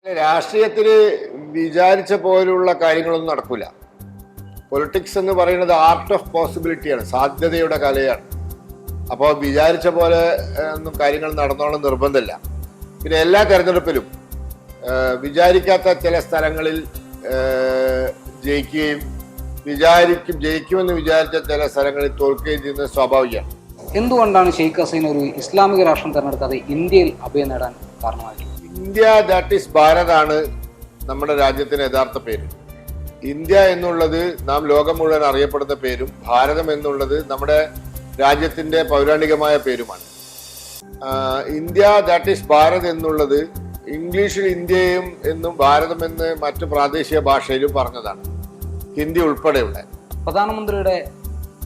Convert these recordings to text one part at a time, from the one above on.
രാഷ്ട്രീയത്തിൽ വിചാരിച്ച പോലുള്ള കാര്യങ്ങളൊന്നും നടക്കില്ല. പൊളിറ്റിക്സ് എന്ന് പറയുന്നത് ആർട്ട് ഓഫ് പോസിബിലിറ്റിയാണ്, സാധ്യതയുടെ കലയാണ്. അപ്പോൾ വിചാരിച്ച പോലെ ഒന്നും കാര്യങ്ങൾ നടന്നോളം നിർബന്ധമില്ല. പിന്നെ എല്ലാ തെരഞ്ഞെടുപ്പിലും വിചാരിക്കാത്ത ചില സ്ഥലങ്ങളിൽ ജയിക്കുകയും ജയിക്കുമെന്ന് വിചാരിച്ച ചില സ്ഥലങ്ങളിൽ തോൽക്കുകയും ചെയ്യുന്നത് സ്വാഭാവികമാണ്. എന്തുകൊണ്ടാണ് ഷെയ്ഖ് ഹസീന ഒരു ഇസ്ലാമിക രാഷ്ട്രം തിരഞ്ഞെടുക്കാതെ ഇന്ത്യയിൽ അഭയം നേടാൻ കാരണമായിട്ടുള്ളത്? ഇന്ത്യ ദാറ്റ് ഈസ് ഭാരതാണ് നമ്മുടെ രാജ്യത്തിന് യഥാർത്ഥ പേര്. ഇന്ത്യ എന്നുള്ളത് നാം ലോകം മുഴുവൻ അറിയപ്പെടുന്ന പേരും ഭാരതം എന്നുള്ളത് നമ്മുടെ രാജ്യത്തിന്റെ പൗരാണികമായ പേരുമാണ്. ഇന്ത്യ ദാറ്റ് ഈസ് ഭാരത് എന്നുള്ളത് ഇംഗ്ലീഷിൽ ഇന്ത്യയും എന്നും ഭാരതം എന്ന് മറ്റു പ്രാദേശിക ഭാഷയിലും പറഞ്ഞതാണ്, ഹിന്ദി ഉൾപ്പെടെയുള്ള. പ്രധാനമന്ത്രിയുടെ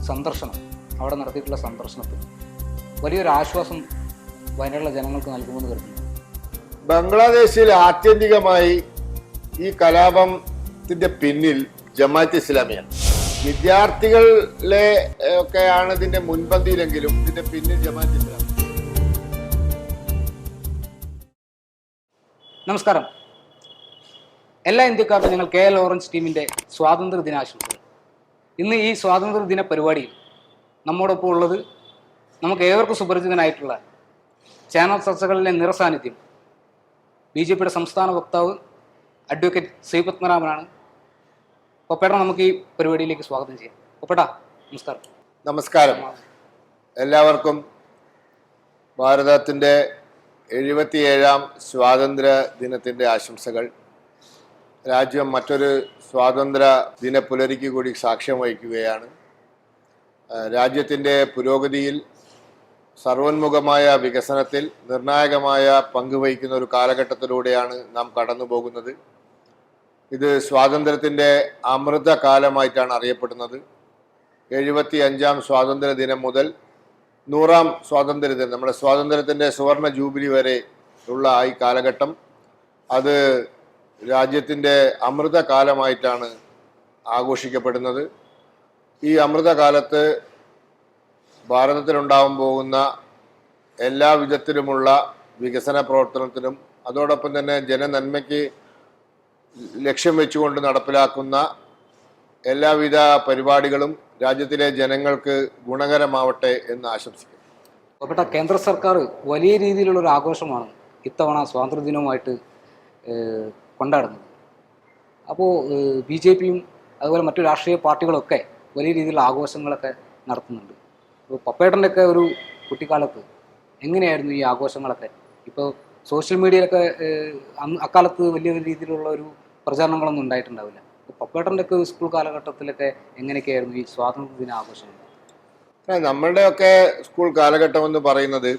സന്ദർശനം, അവിടെ നടത്തിയിട്ടുള്ള സന്ദർശനത്തിൽ വലിയൊരു ആശ്വാസം വയനാട്ടിലെ ജനങ്ങൾക്ക് നൽകുമെന്ന് കരുതുന്നു. ബംഗ്ലാദേശിൽ ആത്യന്തികമായി ഈ കലാപത്തിന്റെ പിന്നിൽ ജമാഅത്ത് ഇസ്ലാമിയാണ്. വിദ്യാർത്ഥികളെ ഒക്കെയാണ് ഇതിന്റെ മുൻപന്തിയിലെങ്കിലും ഇതിന്റെ പിന്നിൽ ജമാഅത്ത് ഇസ്ലാമി. നമസ്കാരം. എല്ലാ ഇന്ത്യക്കാർക്കും ഞങ്ങൾ KL ഓറഞ്ച് ടീമിന്റെ സ്വാതന്ത്ര്യ ദിനാശംസകൾ. ഇന്ന് ഈ സ്വാതന്ത്ര്യ ദിന പരിപാടിയിൽ നമ്മോടൊപ്പം ഉള്ളത് നമുക്ക് ഏവർക്കും സുപരിചിതനായിട്ടുള്ള ചാനൽ ചർച്ചകളിലെ നിറസാന്നിധ്യം BJPയുടെ സംസ്ഥാന വക്താവ് അഡ്വക്കേറ്റ് സി പത്മനാഭനാണ്. പൊപ്പേട്ട, നമുക്ക് ഈ പരിപാടിയിലേക്ക് സ്വാഗതം ചെയ്യാം. പൊപ്പേട്ട, നമസ്കാരം. നമസ്കാരം. എല്ലാവർക്കും ഭാരതത്തിൻ്റെ 77ാം സ്വാതന്ത്ര്യ ദിനത്തിൻ്റെ ആശംസകൾ. രാജ്യം മറ്റൊരു സ്വാതന്ത്ര്യ ദിന പുലരിക്ക് കൂടി സാക്ഷ്യം വഹിക്കുകയാണ്. രാജ്യത്തിൻ്റെ പുരോഗതിയിൽ, സർവോന്മുഖമായ വികസനത്തിൽ നിർണായകമായ പങ്കുവഹിക്കുന്ന ഒരു കാലഘട്ടത്തിലൂടെയാണ് നാം കടന്നു പോകുന്നത്. ഇത് സ്വാതന്ത്ര്യത്തിൻ്റെ അമൃതകാലമായിട്ടാണ് അറിയപ്പെടുന്നത്. 75ാം സ്വാതന്ത്ര്യ ദിനം മുതൽ 100ാം സ്വാതന്ത്ര്യ ദിനം, നമ്മുടെ സ്വാതന്ത്ര്യത്തിൻ്റെ സുവർണ ജൂബിലി വരെ ഉള്ള ഈ കാലഘട്ടം, അത് രാജ്യത്തിൻ്റെ അമൃതകാലമായിട്ടാണ് ആഘോഷിക്കപ്പെടുന്നത്. ഈ അമൃതകാലത്ത് ഭാരതത്തിലുണ്ടാവാൻ പോകുന്ന എല്ലാ വിധത്തിലുമുള്ള വികസന പ്രവർത്തനത്തിനും അതോടൊപ്പം തന്നെ ജനനന്മയ്ക്ക് ലക്ഷ്യം വെച്ചുകൊണ്ട് നടപ്പിലാക്കുന്ന എല്ലാവിധ പരിപാടികളും രാജ്യത്തിലെ ജനങ്ങൾക്ക് ഗുണകരമാവട്ടെ എന്ന് ആശംസിക്കുന്നു. പൊപ്പേട്ട, കേന്ദ്ര സർക്കാർ വലിയ രീതിയിലുള്ള ഒരു ആഘോഷമാണ് ഇത്തവണ സ്വാതന്ത്ര്യദിനവുമായിട്ട് കൊണ്ടാടുന്നത്. അപ്പോൾ BJPയും അതുപോലെ മറ്റു രാഷ്ട്രീയ പാർട്ടികളൊക്കെ വലിയ രീതിയിലുള്ള ആഘോഷങ്ങളൊക്കെ നടത്തുന്നുണ്ട്. അപ്പോൾ പപ്പേട്ടൻ്റെയൊക്കെ ഒരു കുട്ടിക്കാലത്ത് എങ്ങനെയായിരുന്നു ഈ ആഘോഷങ്ങളൊക്കെ? ഇപ്പോൾ സോഷ്യൽ മീഡിയയിലൊക്കെ അക്കാലത്ത് വലിയ രീതിയിലുള്ള ഒരു പ്രചാരണങ്ങളൊന്നും ഉണ്ടായിട്ടുണ്ടാവില്ല. അപ്പോൾ പപ്പേട്ടൻ്റെയൊക്കെ സ്കൂൾ കാലഘട്ടത്തിലൊക്കെ എങ്ങനെയൊക്കെയായിരുന്നു ഈ സ്വാതന്ത്ര്യദിന ആഘോഷങ്ങൾ? നമ്മളുടെയൊക്കെ സ്കൂൾ കാലഘട്ടം എന്ന് പറയുന്നത്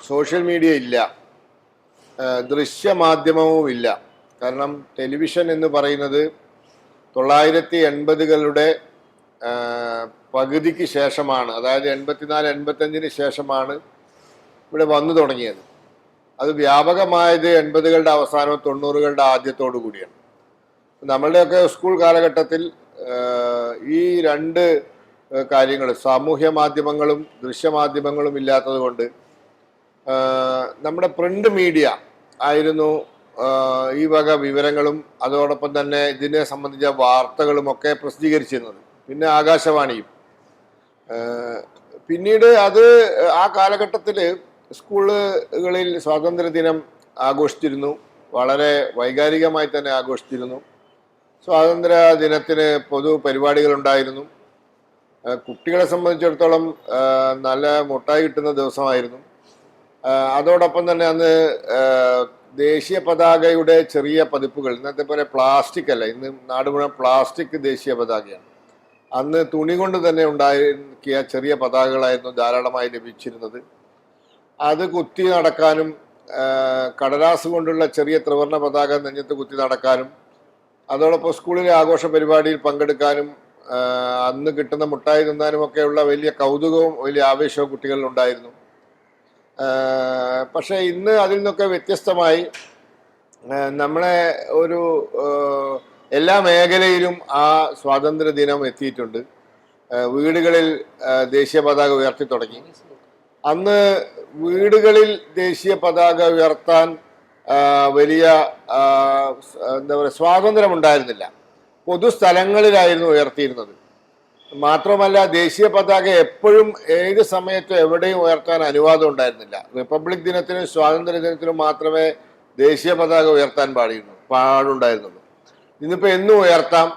സോഷ്യൽ മീഡിയ ഇല്ല, ദൃശ്യമാധ്യമവും ഇല്ല. കാരണം ടെലിവിഷൻ എന്ന് പറയുന്നത് 1980കളുടെ പകുതിക്ക് ശേഷമാണ്, അതായത് 84-85 ശേഷമാണ് ഇവിടെ വന്നു തുടങ്ങിയത്. അത് വ്യാപകമായത് 80കളുടെ അവസാനവും 90കളുടെ ആദ്യത്തോടു കൂടിയാണ്. നമ്മളുടെയൊക്കെ സ്കൂൾ കാലഘട്ടത്തിൽ ഈ രണ്ട് കാര്യങ്ങൾ, സാമൂഹ്യ മാധ്യമങ്ങളും ദൃശ്യമാധ്യമങ്ങളും ഇല്ലാത്തത് കൊണ്ട് നമ്മുടെ പ്രിന്റ് മീഡിയ ആയിരുന്നു ഈ വക വിവരങ്ങളും അതോടൊപ്പം തന്നെ ഇതിനെ സംബന്ധിച്ച വാർത്തകളുമൊക്കെ പ്രസിദ്ധീകരിച്ചിരുന്നത്. പിന്നെ ആകാശവാണിയും. പിന്നീട് അത് ആ കാലഘട്ടത്തിൽ സ്കൂളുകളിൽ സ്വാതന്ത്ര്യദിനം ആഘോഷിച്ചിരുന്നു, വളരെ വൈകാരികമായി തന്നെ ആഘോഷിച്ചിരുന്നു. സ്വാതന്ത്ര്യ ദിനത്തിന് പൊതു പരിപാടികളുണ്ടായിരുന്നു. കുട്ടികളെ സംബന്ധിച്ചിടത്തോളം നല്ല മുട്ടായി കിട്ടുന്ന ദിവസമായിരുന്നു. അതോടൊപ്പം തന്നെ അന്ന് ദേശീയ പതാകയുടെ ചെറിയ പതിപ്പുകൾ, ഇന്നത്തെ പോലെ പ്ലാസ്റ്റിക് അല്ല, ഇന്ന് നാട് മുഴുവൻ പ്ലാസ്റ്റിക് ദേശീയ പതാകയാണ്. അന്ന് തുണി കൊണ്ട് തന്നെ ഉണ്ടാക്കിയ ചെറിയ പതാകകളായിരുന്നു ധാരാളമായി ലഭിച്ചിരുന്നത്. അത് കുത്തി നടക്കാനും കടലാസ് കൊണ്ടുള്ള ചെറിയ ത്രിവർണ്ണ പതാക നെഞ്ഞത്ത് കുത്തി നടക്കാനും അതോടൊപ്പം സ്കൂളിലെ ആഘോഷ പരിപാടിയിൽ പങ്കെടുക്കാനും അന്ന് കിട്ടുന്ന മുട്ടായി തിന്നാനുമൊക്കെയുള്ള വലിയ കൗതുകവും വലിയ ആവേശവും കുട്ടികളിലുണ്ടായിരുന്നു. പക്ഷേ ഇന്ന് അതിൽ നിന്നൊക്കെ വ്യത്യസ്തമായി നമ്മളെ ഒരു എല്ലാ മേഖലയിലും ആ സ്വാതന്ത്ര്യ ദിനം എത്തിയിട്ടുണ്ട്. വീടുകളിൽ ദേശീയ പതാക ഉയർത്തി തുടങ്ങി. അന്ന് വീടുകളിൽ ദേശീയ പതാക ഉയർത്താൻ വലിയ എന്താ പറയുക സ്വാതന്ത്ര്യം ഉണ്ടായിരുന്നില്ല. പൊതുസ്ഥലങ്ങളിലായിരുന്നു ഉയർത്തിയിരുന്നത്. മാത്രമല്ല ദേശീയ പതാക എപ്പോഴും ഏത് സമയത്തും എവിടെയും ഉയർത്താൻ അനുവാദം ഉണ്ടായിരുന്നില്ല. റിപ്പബ്ലിക് ദിനത്തിനും സ്വാതന്ത്ര്യ ദിനത്തിനും മാത്രമേ ദേശീയ പതാക ഉയർത്താൻ പാടുണ്ടായിരുന്നുള്ളൂ. ഇന്നിപ്പോൾ എന്നും ഉയർത്താം.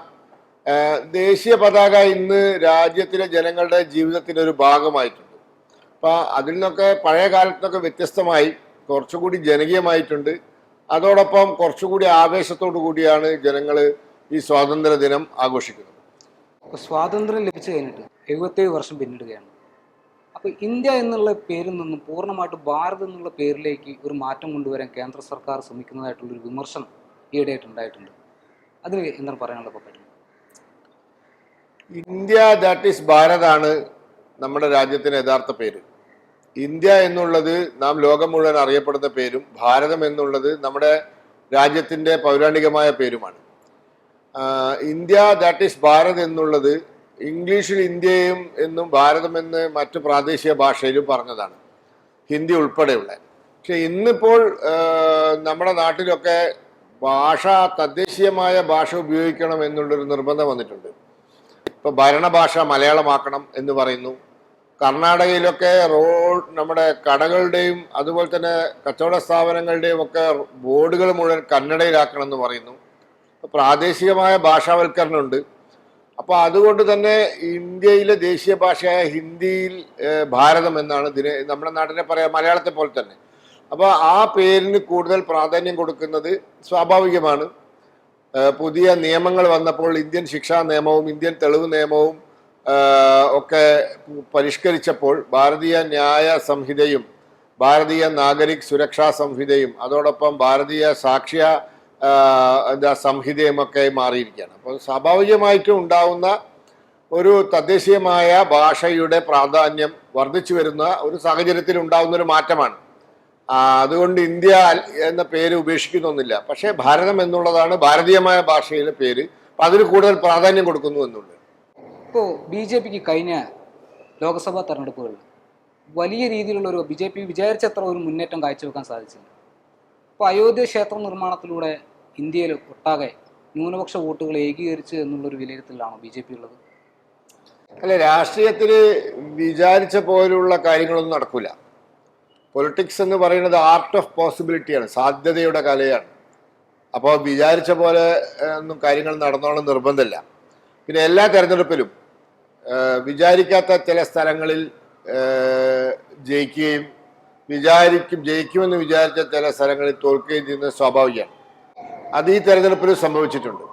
ദേശീയ പതാക ഇന്ന് രാജ്യത്തിലെ ജനങ്ങളുടെ ജീവിതത്തിന്റെ ഒരു ഭാഗമായിട്ടുണ്ട്. അപ്പൊ അതിൽ നിന്നൊക്കെ പഴയ കാലത്തൊക്കെ വ്യത്യസ്തമായി കുറച്ചുകൂടി ജനകീയമായിട്ടുണ്ട്. അതോടൊപ്പം കുറച്ചുകൂടി ആവേശത്തോടു കൂടിയാണ് ജനങ്ങൾ ഈ സ്വാതന്ത്ര്യ ദിനം ആഘോഷിക്കുന്നത്. അപ്പോൾ സ്വാതന്ത്ര്യം ലഭിച്ചു കഴിഞ്ഞിട്ട് 77 വർഷം പിന്നിടുകയാണ്. അപ്പോൾ ഇന്ത്യ എന്നുള്ള പേരിൽ നിന്നും പൂർണ്ണമായിട്ട് ഭാരത് എന്നുള്ള പേരിലേക്ക് ഒരു മാറ്റം കൊണ്ടുവരാൻ കേന്ദ്ര സർക്കാർ ശ്രമിക്കുന്നതായിട്ടുള്ളൊരു വിമർശനം ഈയിടെയായിട്ട് ഉണ്ടായിട്ടുണ്ട്. അതിന് എന്താണ് പറയാനുള്ളത് പറ്റും? ഇന്ത്യ ദാറ്റ് ഈസ് ഭാരതാണ് നമ്മുടെ രാജ്യത്തിന് യഥാർത്ഥ പേര്. ഇന്ത്യ എന്നുള്ളത് നാം ലോകം മുഴുവൻ അറിയപ്പെടുന്ന പേരും ഭാരതം എന്നുള്ളത് നമ്മുടെ രാജ്യത്തിൻ്റെ പൗരാണികമായ പേരുമാണ്. ഇന്ത്യ ദാറ്റ് ഈസ് ഭാരത് എന്നുള്ളത് ഇംഗ്ലീഷിൽ ഇന്ത്യയും എന്നും ഭാരതം എന്ന് മറ്റു പ്രാദേശിക ഭാഷയിലും പറഞ്ഞതാണ്, ഹിന്ദി ഉൾപ്പെടെയുള്ള. പക്ഷെ ഇന്നിപ്പോൾ നമ്മുടെ നാട്ടിലൊക്കെ തദ്ദേശീയമായ ഭാഷ ഉപയോഗിക്കണം എന്നുള്ളൊരു നിർബന്ധം വന്നിട്ടുണ്ട്. ഇപ്പൊ ഭരണഭാഷ മലയാളമാക്കണം എന്ന് പറയുന്നു. കർണാടകയിലൊക്കെ നമ്മുടെ കടകളുടെയും അതുപോലെ തന്നെ കച്ചവട സ്ഥാപനങ്ങളുടെയും ഒക്കെ ബോർഡുകൾ മുഴുവൻ കന്നഡയിലാക്കണം എന്ന് പറയുന്നു. പ്രാദേശികമായ ഭാഷാവൽക്കരണമുണ്ട്. അപ്പൊ അതുകൊണ്ട് തന്നെ ഇന്ത്യയിലെ ദേശീയ ഭാഷയായ ഹിന്ദിയിൽ ഭാരതം എന്നാണ് നമ്മുടെ നാട്ടിലെ പറയാം, മലയാളത്തെ പോലെ തന്നെ. അപ്പോൾ ആ പേരിന് കൂടുതൽ പ്രാധാന്യം കൊടുക്കുന്നത് സ്വാഭാവികമാണ്. പുതിയ നിയമങ്ങൾ വന്നപ്പോൾ ഇന്ത്യൻ ശിക്ഷാ നിയമവും ഇന്ത്യൻ തെളിവ് നിയമവും ഒക്കെ പരിഷ്കരിച്ചപ്പോൾ ഭാരതീയ ന്യായ സംഹിതയും ഭാരതീയ നാഗരിക് സുരക്ഷാ സംഹിതയും അതോടൊപ്പം ഭാരതീയ സാക്ഷ്യ സംഹിതയും ഒക്കെ മാറിയിരിക്കുകയാണ്. അപ്പോൾ സ്വാഭാവികമായിട്ടും ഉണ്ടാവുന്ന ഒരു തദ്ദേശീയമായ ഭാഷയുടെ പ്രാധാന്യം വർദ്ധിച്ചു വരുന്ന ഒരു സാഹചര്യത്തിൽ ഉണ്ടാവുന്ന ഒരു മാറ്റമാണ്. അതുകൊണ്ട് ഇന്ത്യ എന്ന പേര് ഉപേക്ഷിക്കുന്നൊന്നുമില്ല. പക്ഷേ ഭാരതം എന്നുള്ളതാണ് ഭാരതീയമായ ഭാഷയിലെ പേര്. അപ്പം അതിന് കൂടുതൽ പ്രാധാന്യം കൊടുക്കുന്നു എന്നുള്ളത്. ഇപ്പോൾ BJPക്ക് കഴിഞ്ഞ ലോക്സഭാ തെരഞ്ഞെടുപ്പുകളിൽ വലിയ രീതിയിലുള്ള ഒരു BJP വിചാരിച്ചത്ര ഒരു മുന്നേറ്റം കാഴ്ചവെക്കാൻ സാധിച്ചില്ല. ഇപ്പോൾ അയോധ്യ ക്ഷേത്ര നിർമ്മാണത്തിലൂടെ ഇന്ത്യയിൽ ഒട്ടാകെ ന്യൂനപക്ഷ വോട്ടുകൾ ഏകീകരിച്ച് എന്നുള്ളൊരു വിലയിരുത്തലാണ് BJP ഉള്ളത്. അല്ല, രാഷ്ട്രീയത്തിൽ വിചാരിച്ച പോലുള്ള കാര്യങ്ങളൊന്നും നടക്കില്ല. പൊളിറ്റിക്സ് എന്ന് പറയുന്നത് ആർട്ട് ഓഫ് പോസിബിലിറ്റിയാണ്, സാധ്യതയുടെ കലയാണ്. അപ്പോൾ വിചാരിച്ച പോലെ ഒന്നും കാര്യങ്ങൾ നടന്നോളം നിർബന്ധമില്ല. പിന്നെ എല്ലാ തെരഞ്ഞെടുപ്പിലും വിചാരിക്കാത്ത ചില സ്ഥലങ്ങളിൽ ജയിക്കുകയും ജയിക്കുമെന്ന് വിചാരിച്ച ചില സ്ഥലങ്ങളിൽ തോൽക്കുകയും ചെയ്യുന്നത് സ്വാഭാവികമാണ്. അത് ഈ തെരഞ്ഞെടുപ്പിൽ സംഭവിച്ചിട്ടുണ്ട്.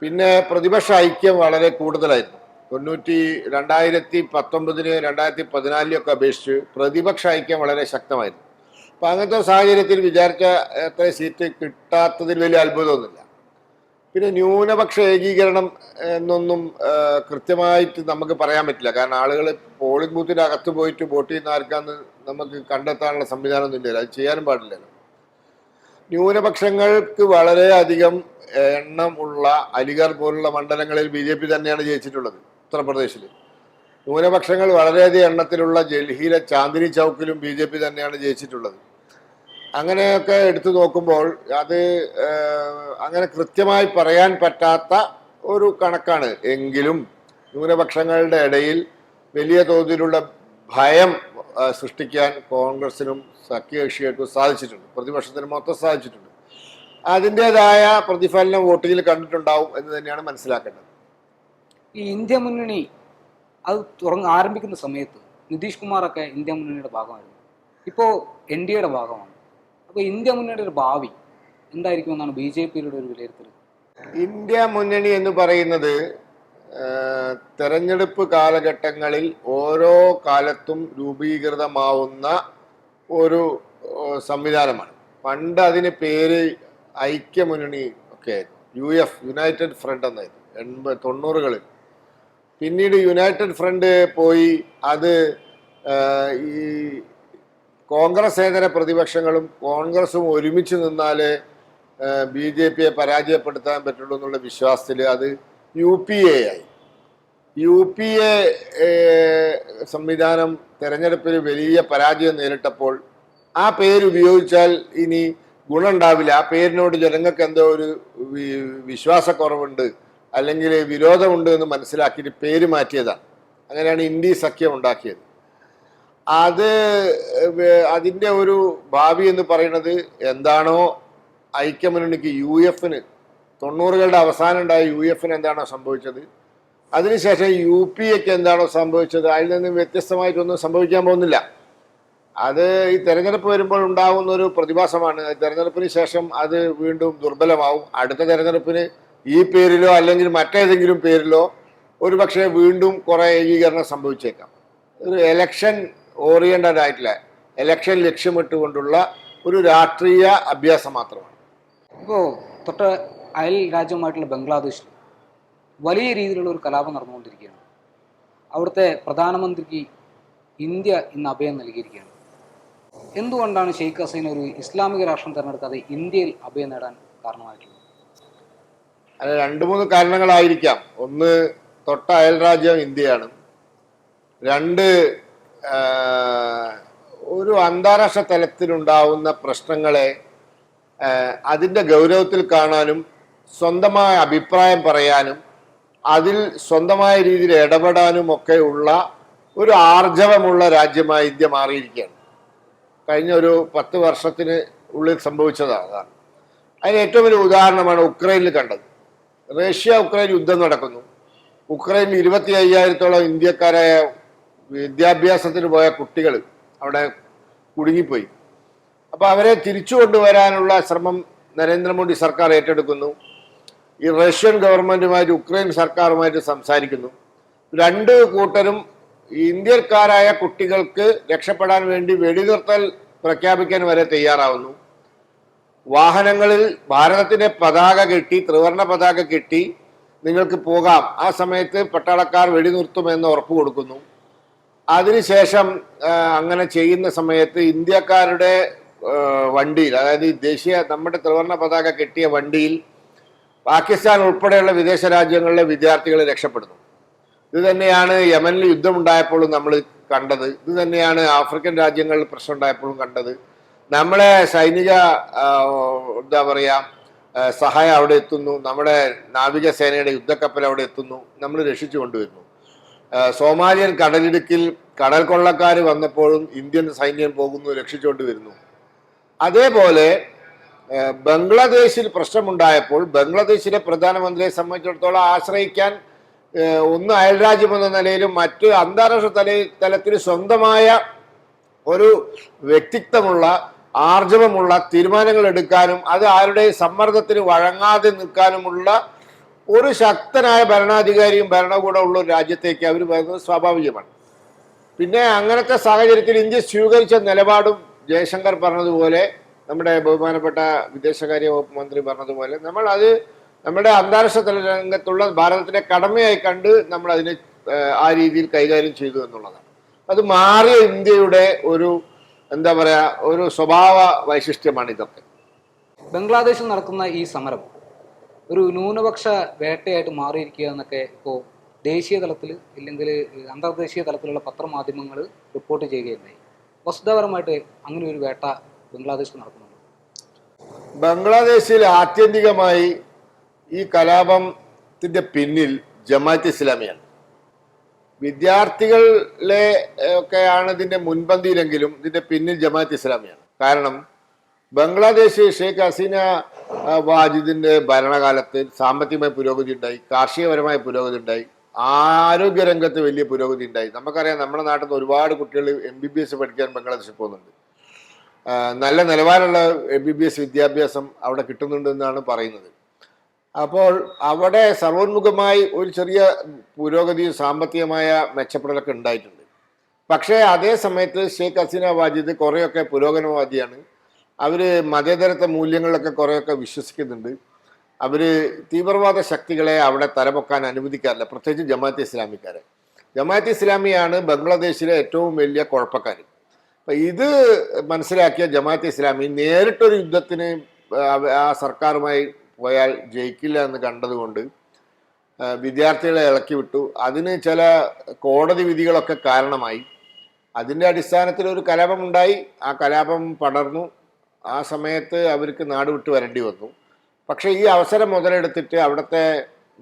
പിന്നെ പ്രതിപക്ഷ ഐക്യം വളരെ കൂടുതലായിരുന്നു. 2019 2014 അപേക്ഷിച്ച് പ്രതിപക്ഷ ഐക്യം വളരെ ശക്തമായിരുന്നു. അപ്പം അങ്ങനത്തെ സാഹചര്യത്തിൽ വിചാരിച്ച എത്ര സീറ്റ് കിട്ടാത്തതിൽ വലിയ അത്ഭുതമൊന്നുമില്ല. പിന്നെ ന്യൂനപക്ഷ ഏകീകരണം എന്നൊന്നും കൃത്യമായിട്ട് നമുക്ക് പറയാൻ പറ്റില്ല. കാരണം ആളുകൾ പോളിംഗ് ബൂത്തിൻ്റെ അകത്ത് പോയിട്ട് വോട്ട് ചെയ്യുന്ന ആർക്കാന്ന് നമുക്ക് കണ്ടെത്താനുള്ള സംവിധാനമൊന്നും ഇല്ലല്ലോ, അത് ചെയ്യാനും പാടില്ലല്ലോ. ന്യൂനപക്ഷങ്ങൾക്ക് വളരെയധികം എണ്ണം ഉള്ള അലിഗർ പോലുള്ള മണ്ഡലങ്ങളിൽ BJP തന്നെയാണ് ജയിച്ചിട്ടുള്ളത്. ഉത്തർപ്രദേശിൽ ന്യൂനപക്ഷങ്ങൾ വളരെയധികം എണ്ണത്തിലുള്ള ഡൽഹിയിലെ ചാന്ദിനി ചൗക്കിലും BJP തന്നെയാണ് ജയിച്ചിട്ടുള്ളത്. അങ്ങനെയൊക്കെ എടുത്തു നോക്കുമ്പോൾ അത് അങ്ങനെ കൃത്യമായി പറയാൻ പറ്റാത്ത ഒരു കണക്കാണ്. എങ്കിലും ന്യൂനപക്ഷങ്ങളുടെ ഇടയിൽ വലിയ തോതിലുള്ള ഭയം സൃഷ്ടിക്കാൻ കോൺഗ്രസിനും സഖ്യകക്ഷികൾക്കും സാധിച്ചിട്ടുണ്ട്, പ്രതിപക്ഷത്തിന് മൊത്തം സാധിച്ചിട്ടുണ്ട്. അതിൻ്റെതായ പ്രതിഫലനം വോട്ടിൽ കണ്ടിട്ടുണ്ടാവും എന്ന് തന്നെയാണ് മനസ്സിലാക്കേണ്ടത്. ഈ ഇന്ത്യ മുന്നണി അത് ആരംഭിക്കുന്ന സമയത്ത് നിതീഷ് കുമാറൊക്കെ ഇന്ത്യ മുന്നണിയുടെ ഭാഗമായിരുന്നു. ഇപ്പോൾ NDAയുടെ ഭാഗമാണ്. അപ്പോൾ ഇന്ത്യ മുന്നണിയുടെ ഒരു ഭാവി എന്തായിരിക്കുമെന്നാണ് BJPയുടെ ഒരു വിലയിരുത്തൽ? ഇന്ത്യ മുന്നണി എന്ന് പറയുന്നത് തെരഞ്ഞെടുപ്പ് കാലഘട്ടങ്ങളിൽ ഓരോ കാലത്തും രൂപീകൃതമാവുന്ന ഒരു സംവിധാനമാണ്. പണ്ട് അതിന് പേര് ഐക്യമുന്നണി ഒക്കെ ആയിരുന്നു, UF യുണൈറ്റഡ് ഫ്രണ്ട് എന്നായിരുന്നു 90കളിൽ. പിന്നീട് യുണൈറ്റഡ് ഫ്രണ്ട് പോയി അത് ഈ കോൺഗ്രസേതര പ്രതിപക്ഷങ്ങളും കോൺഗ്രസും ഒരുമിച്ച് നിന്നാലേ BJPയെ പരാജയപ്പെടുത്താൻ പറ്റുള്ളൂ എന്നുള്ള വിശ്വാസത്തിൽ അത് UPA ആയി. UPA സംവിധാനം തെരഞ്ഞെടുപ്പിൽ വലിയ പരാജയം നേരിട്ടപ്പോൾ ആ പേര് ഉപയോഗിച്ചാൽ ഇനി ഗുണം ഉണ്ടാവില്ല. ആ പേരിനോട് ജനങ്ങൾക്ക് എന്തോ ഒരു വിശ്വാസക്കുറവുണ്ട് അല്ലെങ്കിൽ വിരോധമുണ്ട് എന്ന് മനസ്സിലാക്കിയിട്ട് പേര് മാറ്റിയതാണ്. അങ്ങനെയാണ് ഇന്ത്യ സഖ്യം ഉണ്ടാക്കിയത്. അത് അതിൻ്റെ ഒരു ഭാവി എന്ന് പറയുന്നത് എന്താണോ ഐക്യമുന്നണിക്ക് UF-ന് 90കളുടെ അവസാനം ഉണ്ടായ UF-ന് എന്താണോ സംഭവിച്ചത്, അതിനുശേഷം UPA-ക്ക് എന്താണോ സംഭവിച്ചത്, അതിൽ നിന്ന് വ്യത്യസ്തമായിട്ടൊന്നും സംഭവിക്കാൻ പോകുന്നില്ല. അത് ഈ തെരഞ്ഞെടുപ്പ് വരുമ്പോൾ ഉണ്ടാകുന്ന ഒരു പ്രതിഭാസമാണ്. തെരഞ്ഞെടുപ്പിന് ശേഷം അത് വീണ്ടും ദുർബലമാവും. അടുത്ത തെരഞ്ഞെടുപ്പിന് ഈ പേരിലോ അല്ലെങ്കിൽ മറ്റേതെങ്കിലും പേരിലോ ഒരുപക്ഷെ വീണ്ടും കുറെ ഏകീകരണം സംഭവിച്ചേക്കാം. ഒരു എലക്ഷൻ ഓറിയന്റഡ് ആയിട്ടുള്ള, എലക്ഷൻ ലക്ഷ്യമിട്ടുകൊണ്ടുള്ള ഒരു രാഷ്ട്രീയ അഭ്യാസം മാത്രമാണ്. ഇപ്പോൾ തൊട്ട അയൽ രാജ്യമായിട്ടുള്ള ബംഗ്ലാദേശിൽ വലിയ രീതിയിലുള്ള ഒരു കലാപം നടന്നുകൊണ്ടിരിക്കുകയാണ്. അവിടുത്തെ പ്രധാനമന്ത്രിക്ക് ഇന്ത്യ ഇന്ന് അഭയം നൽകിയിരിക്കുകയാണ്. എന്തുകൊണ്ടാണ് ഷെയ്ഖ് ഹസീന ഒരു ഇസ്ലാമിക രാഷ്ട്രം തിരഞ്ഞെടുക്കാതെ ഇന്ത്യയിൽ അഭയം നേടാൻ കാരണമായിട്ടുള്ളത്? അത് 2-3 കാരണങ്ങളായിരിക്കാം. ഒന്ന്, തൊട്ട അയൽ രാജ്യം ഇന്ത്യയാണ്. 2, ഒരു അന്താരാഷ്ട്ര തലത്തിലുണ്ടാവുന്ന പ്രശ്നങ്ങളെ അതിൻ്റെ ഗൗരവത്തിൽ കാണാനും സ്വന്തമായ അഭിപ്രായം പറയാനും അതിൽ സ്വന്തമായ രീതിയിൽ ഇടപെടാനും ഒക്കെ ഉള്ള ഒരു ആർജവമുള്ള രാജ്യമായി ഇന്ത്യ മാറിയിരിക്കുകയാണ്. കഴിഞ്ഞ ഒരു 10 വർഷത്തിന് ഉള്ളിൽ സംഭവിച്ചതാണ്. അതിന് ഏറ്റവും വലിയ ഉദാഹരണമാണ് ഉക്രൈനിൽ കണ്ടത്. റഷ്യ-ഉക്രൈൻ യുദ്ധം നടക്കുന്നു. ഉക്രൈനിൽ 25,000-ഓളം ഇന്ത്യക്കാരായ വിദ്യാഭ്യാസത്തിന് പോയ കുട്ടികൾ അവിടെ കുടുങ്ങിപ്പോയി. അപ്പോൾ അവരെ തിരിച്ചു കൊണ്ടുവരാനുള്ള ശ്രമം നരേന്ദ്രമോദി സർക്കാർ ഏറ്റെടുക്കുന്നു. ഈ റഷ്യൻ ഗവൺമെന്റുമായിട്ട് ഉക്രൈൻ സർക്കാരുമായിട്ട് സംസാരിക്കുന്നു. 2 കൂട്ടരും ഇന്ത്യക്കാരായ കുട്ടികൾക്ക് രക്ഷപ്പെടാൻ വേണ്ടി വെടിനിർത്തൽ പ്രഖ്യാപിക്കാൻ വരെ തയ്യാറാവുന്നു. വാഹനങ്ങളിൽ ഭാരതത്തിന്റെ പതാക കെട്ടി, ത്രിവർണ പതാക കെട്ടി നിങ്ങൾക്ക് പോകാം, ആ സമയത്ത് പട്ടാളക്കാർ വെടിനിർത്തുമെന്ന് ഉറപ്പ് കൊടുക്കുന്നു. അതിനുശേഷം അങ്ങനെ ചെയ്യുന്ന സമയത്ത് ഇന്ത്യക്കാരുടെ വണ്ടിയിൽ, അതായത് നമ്മുടെ ത്രിവർണ പതാക കെട്ടിയ വണ്ടിയിൽ പാകിസ്ഥാൻ ഉൾപ്പെടെയുള്ള വിദേശ രാജ്യങ്ങളിലെ വിദ്യാർത്ഥികൾ രക്ഷപ്പെടുന്നു. ഇത് തന്നെയാണ് യമനിൽ യുദ്ധമുണ്ടായപ്പോഴും നമ്മൾ കണ്ടത്. ഇത് തന്നെയാണ് ആഫ്രിക്കൻ രാജ്യങ്ങളിൽ പ്രശ്നം ഉണ്ടായപ്പോഴും കണ്ടത്. നമ്മളെ സൈനിക എന്താ പറയുക സഹായം അവിടെ എത്തുന്നു, നമ്മുടെ നാവികസേനയുടെ യുദ്ധക്കപ്പൽ അവിടെ എത്തുന്നു, നമ്മൾ രക്ഷിച്ചു കൊണ്ടുവരുന്നു. സോമാലിയൻ കടലിടുക്കിൽ കടൽ കൊള്ളക്കാർ വന്നപ്പോഴും ഇന്ത്യൻ സൈന്യം പോകുന്നു, രക്ഷിച്ചുകൊണ്ട് വരുന്നു. അതേപോലെ ബംഗ്ലാദേശിൽ പ്രശ്നമുണ്ടായപ്പോൾ ബംഗ്ലാദേശിലെ പ്രധാനമന്ത്രിയെ സംബന്ധിച്ചിടത്തോളം ആശ്രയിക്കാൻ ഒന്ന് അയൽരാജ്യം എന്ന നിലയിലും മറ്റ് അന്താരാഷ്ട്ര തലത്തിൽ സ്വന്തമായ ഒരു വ്യക്തിത്വമുള്ള, ആർജവമുള്ള തീരുമാനങ്ങൾ എടുക്കാനും അത് ആരുടെ സമ്മർദ്ദത്തിന് വഴങ്ങാതെ നിൽക്കാനുമുള്ള ഒരു ശക്തനായ ഭരണാധികാരിയും ഭരണകൂടം ഉള്ള ഒരു രാജ്യത്തേക്ക് അവർ വരുന്നത് സ്വാഭാവികമാണ്. പിന്നെ അങ്ങനത്തെ സാഹചര്യത്തിൽ ഇന്ത്യ സ്വീകരിച്ച നിലപാടും ജയശങ്കർ പറഞ്ഞതുപോലെ, നമ്മുടെ ബഹുമാനപ്പെട്ട വിദേശകാര്യ വകുപ്പ് മന്ത്രി പറഞ്ഞതുപോലെ, നമ്മൾ അത് നമ്മുടെ അന്താരാഷ്ട്ര തല രംഗത്തുള്ള ഭാരതത്തിന്റെ കടമയായി കണ്ട് നമ്മൾ അതിനെ ആ രീതിയിൽ കൈകാര്യം ചെയ്തു എന്നുള്ളതാണ്. അത് മാറിയ ഇന്ത്യയുടെ ഒരു എന്താ പറയാ ഒരു സ്വഭാവ വൈശിഷ്ട്യമാണ് ഇതൊക്കെ. ബംഗ്ലാദേശിൽ നടക്കുന്ന ഈ സമരം ഒരു ന്യൂനപക്ഷ വേട്ടയായിട്ട് മാറിയിരിക്കുക എന്നൊക്കെ ഇപ്പോൾ ദേശീയ തലത്തിൽ ഇല്ലെങ്കിൽ അന്തർദേശീയ തലത്തിലുള്ള പത്രമാധ്യമങ്ങൾ റിപ്പോർട്ട് ചെയ്യുകയുണ്ടായി. വസ്തുതാപരമായിട്ട് അങ്ങനെ ഒരു വേട്ട ബംഗ്ലാദേശിൽ നടക്കുന്നുണ്ട്. ബംഗ്ലാദേശിൽ ആത്യന്തികമായി ഈ കലാപത്തിന്റെ പിന്നിൽ ജമാഅത്ത് ഇസ്ലാമിയാണ്. വിദ്യാർത്ഥികളെ ഒക്കെയാണ് ഇതിന്റെ മുൻപന്തിയിലെങ്കിലും ഇതിന്റെ പിന്നിൽ ജമാഅത്ത് ഇസ്ലാമിയാണ്. കാരണം ബംഗ്ലാദേശ് ഷെയ്ഖ് ഹസീന വാജിദിന്റെ ഭരണകാലത്ത് സാമ്പത്തികമായ പുരോഗതി ഉണ്ടായി, കാർഷികപരമായ പുരോഗതി ഉണ്ടായി, ആരോഗ്യരംഗത്ത് വലിയ പുരോഗതി ഉണ്ടായി. നമുക്കറിയാം, നമ്മുടെ നാട്ടിൽ നിന്ന് ഒരുപാട് കുട്ടികൾ MBBS പഠിക്കാൻ ബംഗ്ലാദേശിൽ പോകുന്നുണ്ട്. നല്ല നിലവാരമുള്ള MBBS വിദ്യാഭ്യാസം അവിടെ കിട്ടുന്നുണ്ടെന്നാണ് പറയുന്നത്. അപ്പോൾ അവിടെ സർവോന്മുഖമായി ഒരു ചെറിയ പുരോഗതിയും സാമ്പത്തികമായ മെച്ചപ്പെടലൊക്കെ ഉണ്ടായിട്ടുണ്ട്. പക്ഷേ അതേ സമയത്ത് ഷെയ്ഖ് ഹസീന വാജിദ് കുറേയൊക്കെ പുരോഗമനവാദിയാണ്. അവർ മതേതരത്വ മൂല്യങ്ങളിലൊക്കെ കുറേയൊക്കെ വിശ്വസിക്കുന്നുണ്ട്. അവർ തീവ്രവാദ ശക്തികളെ അവിടെ തലപൊക്കാൻ അനുവദിക്കാറില്ല, പ്രത്യേകിച്ച് ജമാഅത്തെ ഇസ്ലാമിക്കാരെ. ജമാഅത്തെ ഇസ്ലാമിയാണ് ബംഗ്ലാദേശിലെ ഏറ്റവും വലിയ കുഴപ്പക്കാർ. അപ്പം ഇത് മനസ്സിലാക്കിയ ജമാഅത്തെ ഇസ്ലാമി നേരിട്ടൊരു യുദ്ധത്തിന് ആ സർക്കാരുമായി പോയാൽ ജയിക്കില്ല എന്ന് കണ്ടതുകൊണ്ട് വിദ്യാർത്ഥികളെ ഇളക്കി വിട്ടു. അതിന് ചില കോടതി വിധികളൊക്കെ കാരണമായി. അതിൻ്റെ അടിസ്ഥാനത്തിൽ ഒരു കലാപമുണ്ടായി. ആ കലാപം പടർന്നു. ആ സമയത്ത് അവർക്ക് നാട് വിട്ട് വരേണ്ടി വന്നു. പക്ഷേ ഈ അവസരം മുതലെടുത്തിട്ട് അവിടുത്തെ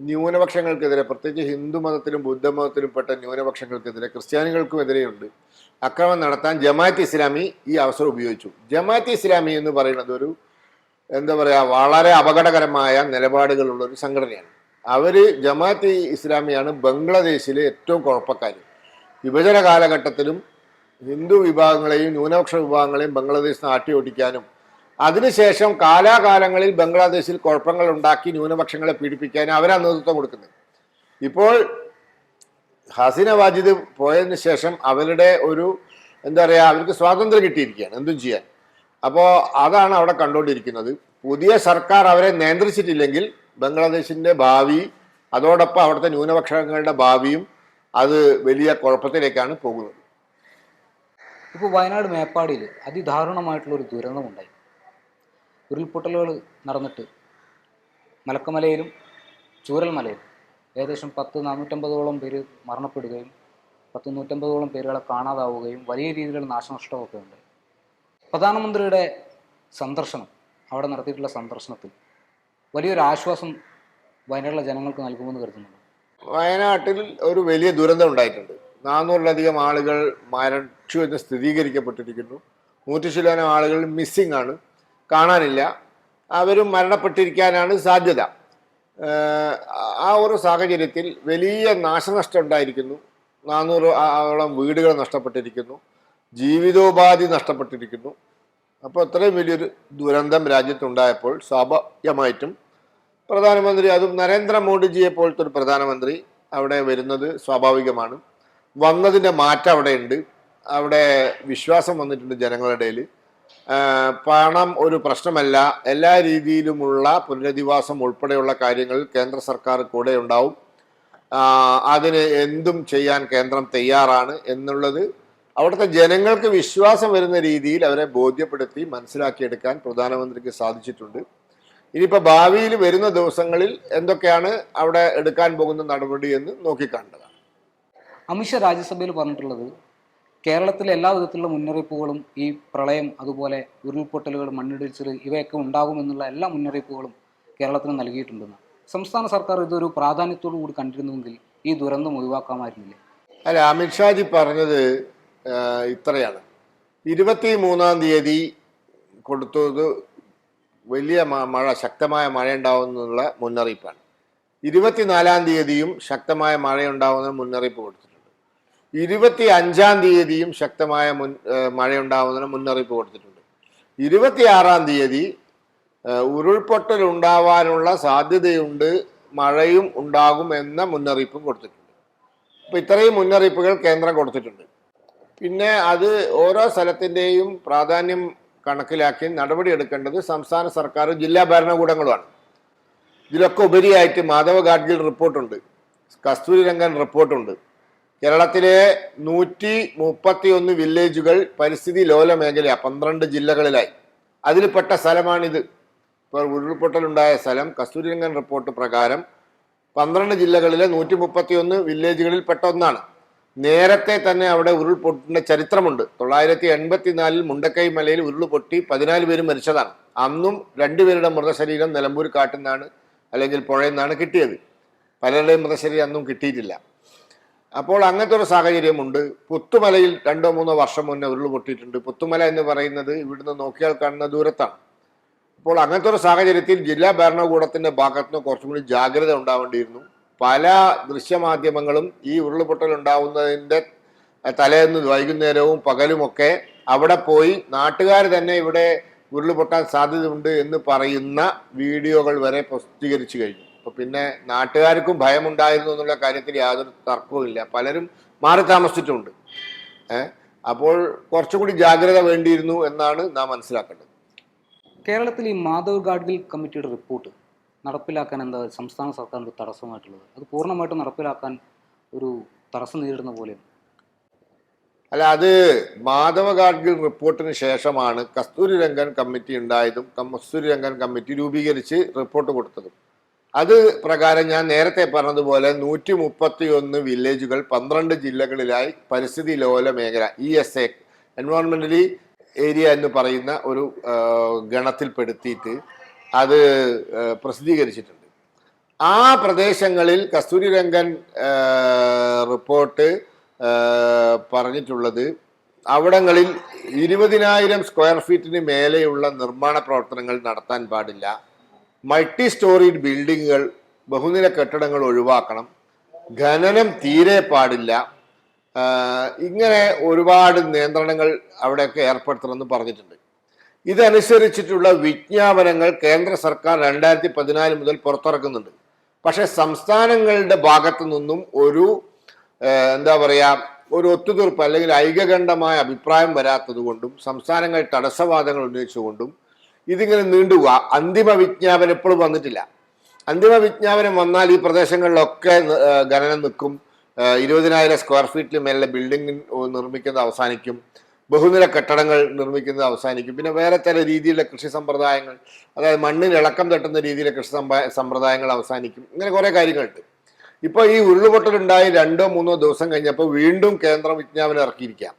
ന്യൂനപക്ഷങ്ങൾക്കെതിരെ, പ്രത്യേകിച്ച് ഹിന്ദു മതത്തിലും ബുദ്ധമതത്തിലും പെട്ട ന്യൂനപക്ഷങ്ങൾക്കെതിരെ, ക്രിസ്ത്യാനികൾക്കും എതിരെയുണ്ട് അക്രമം നടത്താൻ ജമാഅത്ത് ഇസ്ലാമി ഈ അവസരം ഉപയോഗിച്ചു. ജമാഅത്ത് ഇസ്ലാമി എന്ന് പറയുന്നത് ഒരു എന്താ പറയുക, വളരെ അപകടകരമായ നിലപാടുകളുള്ള ഒരു സംഘടനയാണ്. ജമാഅത്ത് ഇസ്ലാമിയാണ് ബംഗ്ലാദേശിലെ ഏറ്റവും കുഴപ്പക്കാർ. വിഭജന കാലഘട്ടത്തിലും ഹിന്ദു വിഭാഗങ്ങളെയും ന്യൂനപക്ഷ വിഭാഗങ്ങളെയും ബംഗ്ലാദേശിൽ നിന്ന് ആട്ടിയോടിക്കാനും അതിനുശേഷം കാലാകാലങ്ങളിൽ ബംഗ്ലാദേശിൽ കുഴപ്പങ്ങൾ ഉണ്ടാക്കി ന്യൂനപക്ഷങ്ങളെ പീഡിപ്പിക്കാനും അവരാണ് നേതൃത്വം കൊടുക്കുന്നത്. ഇപ്പോൾ ഹസീന വാജിദ് പോയതിന് ശേഷം അവരുടെ ഒരു എന്താ പറയുക, അവർക്ക് സ്വാതന്ത്ര്യം കിട്ടിയിരിക്കുകയാണ് എന്തും ചെയ്യാൻ. അപ്പോൾ അതാണ് അവിടെ കണ്ടുകൊണ്ടിരിക്കുന്നത്. പുതിയ സർക്കാർ അവരെ നിയന്ത്രിച്ചിട്ടില്ലെങ്കിൽ ബംഗ്ലാദേശിൻ്റെ ഭാവി, അതോടൊപ്പം അവിടുത്തെ ന്യൂനപക്ഷങ്ങളുടെ ഭാവിയും അത് വലിയ കുഴപ്പത്തിലേക്കാണ് പോകുന്നത്. ഇപ്പോൾ വയനാട് മേപ്പാടിയിൽ അതിദാരുണമായിട്ടുള്ളൊരു ദുരന്തമുണ്ടായി. ഉരുൾപൊട്ടലുകൾ നടന്നിട്ട് മലക്കമലയിലും ചൂരൽമലയിലും ഏകദേശം 450ഓളം പേര് മരണപ്പെടുകയും 150ഓളം പേരുകളെ കാണാതാവുകയും വലിയ രീതിയിലുള്ള നാശനഷ്ടമൊക്കെ ഉണ്ട്. പ്രധാനമന്ത്രിയുടെ സന്ദർശനം, അവിടെ നടത്തിയിട്ടുള്ള സന്ദർശനത്തിൽ വലിയൊരു ആശ്വാസം വയനാട്ടിലെ ജനങ്ങൾക്ക് നൽകുമെന്ന് കരുതുന്നുണ്ട്. വയനാട്ടിൽ ഒരു വലിയ ദുരന്തം ഉണ്ടായിട്ടുണ്ട്. 400-ലധികം ആളുകൾ മരിച്ചു എന്ന് സ്ഥിരീകരിക്കപ്പെട്ടിരിക്കുന്നു. 100 ശതമാനം ആളുകൾ മിസ്സിംഗ് ആണ്, കാണാനില്ല. അവരും മരണപ്പെട്ടിരിക്കാനാണ് സാധ്യത. ആ ഒരു സാഹചര്യത്തിൽ വലിയ നാശനഷ്ടം ഉണ്ടായിരിക്കുന്നു. 400ഓളം വീടുകൾ നഷ്ടപ്പെട്ടിരിക്കുന്നു, ജീവിതോപാധി നഷ്ടപ്പെട്ടിരിക്കുന്നു. അപ്പോൾ അത്രയും വലിയൊരു ദുരന്തം രാജ്യത്തുണ്ടായപ്പോൾ സ്വാഭാവികമായിട്ടും പ്രധാനമന്ത്രി, അതും നരേന്ദ്രമോദിജിയെ പോലത്തെ ഒരു പ്രധാനമന്ത്രി അവിടെ വരുന്നത് സ്വാഭാവികമാണ്. വന്നതിൻ്റെ മാറ്റം അവിടെ ഉണ്ട്. അവിടെ വിശ്വാസം വന്നിട്ടുണ്ട് ജനങ്ങളുടെ ഇടയിൽ. പണം ഒരു പ്രശ്നമല്ല, എല്ലാ രീതിയിലുമുള്ള പുനരധിവാസം ഉൾപ്പെടെയുള്ള കാര്യങ്ങളിൽ കേന്ദ്ര സർക്കാർ കൂടെ ഉണ്ടാവും. അതിന് എന്തും ചെയ്യാൻ കേന്ദ്രം തയ്യാറാണ് എന്നുള്ളത് അവിടുത്തെ ജനങ്ങൾക്ക് വിശ്വാസം വരുന്ന രീതിയിൽ അവരെ ബോധ്യപ്പെടുത്തി മനസ്സിലാക്കിയെടുക്കാൻ പ്രധാനമന്ത്രിക്ക് സാധിച്ചിട്ടുണ്ട്. ഇനിയിപ്പോൾ ഭാവിയിൽ വരുന്ന ദിവസങ്ങളിൽ എന്തൊക്കെയാണ് അവിടെ എടുക്കാൻ പോകുന്ന നടപടി എന്ന് നോക്കിക്കാണേണ്ടതാണ്. അമിത്ഷാ രാജ്യസഭയിൽ പറഞ്ഞിട്ടുള്ളത് കേരളത്തിലെ എല്ലാ വിധത്തിലുള്ള മുന്നറിയിപ്പുകളും, ഈ പ്രളയം, അതുപോലെ ഉരുൾപൊട്ടലുകൾ, മണ്ണിടിച്ചിൽ ഇവയൊക്കെ ഉണ്ടാകുമെന്നുള്ള എല്ലാ മുന്നറിയിപ്പുകളും കേരളത്തിന് നൽകിയിട്ടുണ്ടെന്ന്. സംസ്ഥാന സർക്കാർ ഇതൊരു പ്രാധാന്യത്തോടു കൂടി കണ്ടിരുന്നുവെങ്കിൽ ഈ ദുരന്തം ഒഴിവാക്കാമായിരുന്നില്ലേ? അല്ല, അമിത്ഷാജി പറഞ്ഞത് ഇത്രയാണ്. 23-ാം തീയതി കൊടുത്തത് വലിയ മഴ, ശക്തമായ മഴ ഉണ്ടാവുമെന്നുള്ള മുന്നറിയിപ്പാണ്. 24-ാം തീയതിയും ശക്തമായ മഴയുണ്ടാവുന്ന മുന്നറിയിപ്പ് കൊടുത്തിട്ടുണ്ട്. 25-ാം തീയതിയും ശക്തമായ മഴയുണ്ടാവുന്നതിന് മുന്നറിയിപ്പ് കൊടുത്തിട്ടുണ്ട്. 26-ാം തീയതി ഉരുൾപൊട്ടൽ ഉണ്ടാവാനുള്ള സാധ്യതയുണ്ട്, മഴയും ഉണ്ടാകും എന്ന മുന്നറിയിപ്പും കൊടുത്തിട്ടുണ്ട്. അപ്പോൾ ഇത്രയും മുന്നറിയിപ്പുകൾ കേന്ദ്രം കൊടുത്തിട്ടുണ്ട്. പിന്നെ അത് ഓരോ സ്ഥലത്തിൻ്റെയും പ്രാധാന്യം കണക്കിലാക്കി നടപടി എടുക്കേണ്ടത് സംസ്ഥാന സർക്കാരും ജില്ലാ ഭരണകൂടങ്ങളുമാണ്. ഇതിലൊക്കെ ഉപരിയായിട്ട് മാധവ് ഗാഡ്ഗിൽ റിപ്പോർട്ടുണ്ട്, കസ്തൂരി രംഗൻ റിപ്പോർട്ടുണ്ട്. കേരളത്തിലെ 131 വില്ലേജുകൾ പരിസ്ഥിതി ലോല മേഖല 12 ജില്ലകളിലായി. അതിൽപ്പെട്ട സ്ഥലമാണിത്. ഇപ്പോൾ ഉരുൾപൊട്ടലുണ്ടായ സ്ഥലം കസ്തൂരി രംഗൻ റിപ്പോർട്ട് പ്രകാരം 12 ജില്ലകളിലെ 131 വില്ലേജുകളിൽ പെട്ട ഒന്നാണ്. നേരത്തെ തന്നെ അവിടെ ഉരുൾപൊട്ടിൻ്റെ ചരിത്രമുണ്ട്. 984 മുണ്ടക്കൈ മലയിൽ ഉരുൾപൊട്ടി 14 പേര് മരിച്ചതാണ്. അന്നും 2 പേരുടെ മൃതശരീരം നിലമ്പൂർ കാട്ടിൽ നിന്നാണ് അല്ലെങ്കിൽ പുഴയിൽ നിന്നാണ് കിട്ടിയത്. പലരുടെയും മൃതശരീരം അന്നും കിട്ടിയിട്ടില്ല. അപ്പോൾ അങ്ങനത്തെ ഒരു സാഹചര്യമുണ്ട്. പുത്തുമലയിൽ 2-3 വർഷം മുന്നേ ഉരുൾപൊട്ടിയിട്ടുണ്ട്. പുത്തുമല എന്ന് പറയുന്നത് ഇവിടുന്ന് നോക്കിയാൽ കാണുന്ന ദൂരത്താണ്. അപ്പോൾ അങ്ങനത്തെ ഒരു സാഹചര്യത്തിൽ ജില്ലാ ഭരണകൂടത്തിൻ്റെ ഭാഗത്തുനിന്ന് കുറച്ചും കൂടി ജാഗ്രത ഉണ്ടാവേണ്ടിയിരുന്നു. പല ദൃശ്യമാധ്യമങ്ങളും ഈ ഉരുൾപൊട്ടൽ ഉണ്ടാവുന്നതിൻ്റെ തലേന്ന് വൈകുന്നേരവും പകലുമൊക്കെ അവിടെ പോയി നാട്ടുകാർ തന്നെ ഇവിടെ ഉരുൾപൊട്ടാൻ സാധ്യതയുണ്ട് എന്ന് പറയുന്ന വീഡിയോകൾ വരെ പ്രസിദ്ധീകരിച്ചു കഴിഞ്ഞു. അപ്പോൾ പിന്നെ നാട്ടുകാർക്കും ഭയമുണ്ടായിരുന്നു എന്നുള്ള കാര്യത്തിൽ യാതൊരു തർക്കവുമില്ല. പലരും മാറി താമസിച്ചിട്ടുണ്ട്. അപ്പോൾ കുറച്ചുകൂടി ജാഗ്രത വേണ്ടിയിരുന്നു എന്നാണ് നാം മനസ്സിലാക്കേണ്ടത്. കേരളത്തിൽ ഈ മാധവ് ഗാഡ്ഗിൽ കമ്മിറ്റിയുടെ റിപ്പോർട്ട് നടപ്പിലാക്കാൻ എന്താ സംസ്ഥാന സർക്കാരിൻ്റെ തടസ്സമായിട്ടുള്ളത്? അത് പൂർണ്ണമായിട്ടും നടപ്പിലാക്കാൻ ഒരു തടസ്സം നേരിടുന്ന പോലെയാണ്. അല്ല, അത് മാധവ ഗാഡ്ഗിൽ റിപ്പോർട്ടിന് ശേഷമാണ് കസ്തൂരി രംഗൻ കമ്മിറ്റി ഉണ്ടായതും കസ്തൂരി രംഗൻ കമ്മിറ്റി രൂപീകരിച്ച് റിപ്പോർട്ട് കൊടുത്തതും. അത് പ്രകാരം ഞാൻ നേരത്തെ പറഞ്ഞതുപോലെ 131 വില്ലേജുകൾ 12 ജില്ലകളിലായി പരിസ്ഥിതി ലോല മേഖല ESA, എൻവയോൺമെന്റലി ഏരിയ എന്ന് പറയുന്ന ഒരു ഗണത്തിൽപ്പെടുത്തിയിട്ട് അത് പ്രസിദ്ധീകരിച്ചിട്ടുണ്ട്. ആ പ്രദേശങ്ങളിൽ കസ്തൂരിരംഗൻ റിപ്പോർട്ട് പറഞ്ഞിട്ടുള്ളത് അവിടങ്ങളിൽ 20,000 സ്ക്വയർ ഫീറ്റിന് മേലെയുള്ള നിർമ്മാണ പ്രവർത്തനങ്ങൾ നടത്താൻ പാടില്ല, മൾട്ടി സ്റ്റോറീഡ് ബിൽഡിങ്ങുകൾ, ബഹുനില കെട്ടിടങ്ങൾ ഒഴിവാക്കണം, ഖനനം തീരെ പാടില്ല, ഇങ്ങനെ ഒരുപാട് നിയന്ത്രണങ്ങൾ അവിടെയൊക്കെ ഏർപ്പെടുത്തണമെന്ന് പറഞ്ഞിട്ടുണ്ട്. ഇതനുസരിച്ചിട്ടുള്ള വിജ്ഞാപനങ്ങൾ കേന്ദ്ര സർക്കാർ 2014 മുതൽ പുറത്തിറക്കുന്നുണ്ട്. പക്ഷെ സംസ്ഥാനങ്ങളുടെ ഭാഗത്തു നിന്നും ഒരു എന്താ പറയാ ഒരു ഒത്തുതീർപ്പ് അല്ലെങ്കിൽ ഐകകണ്ഠമായ അഭിപ്രായം വരാത്തത് കൊണ്ടും സംസ്ഥാനങ്ങൾ തടസ്സവാദങ്ങൾ ഉന്നയിച്ചുകൊണ്ടും ഇതിങ്ങനെ നീണ്ടുപോവുക. അന്തിമ വിജ്ഞാപനം എപ്പോഴും വന്നിട്ടില്ല. അന്തിമ വിജ്ഞാപനം വന്നാൽ ഈ പ്രദേശങ്ങളിലൊക്കെ ഖനനം നിൽക്കും, 20,000 സ്ക്വയർ ഫീറ്റിൽ മേലെ ബിൽഡിംഗ് നിർമ്മിക്കുന്നത് അവസാനിക്കും, ബഹുനില കെട്ടിടങ്ങൾ നിർമ്മിക്കുന്നത് അവസാനിക്കും, പിന്നെ വേറെ ചില രീതിയിലുള്ള കൃഷി സമ്പ്രദായങ്ങൾ, അതായത് മണ്ണിന് ഇളക്കം തട്ടുന്ന രീതിയിലെ കൃഷി സമ്പ്രദായങ്ങൾ അവസാനിക്കും. ഇങ്ങനെ കുറേ കാര്യങ്ങളുണ്ട്. ഇപ്പോൾ ഈ ഉരുളുപൊട്ടലുണ്ടായി 2-3 ദിവസം കഴിഞ്ഞപ്പോൾ വീണ്ടും കേന്ദ്രം വിജ്ഞാപനം ഇറക്കിയിരിക്കുക.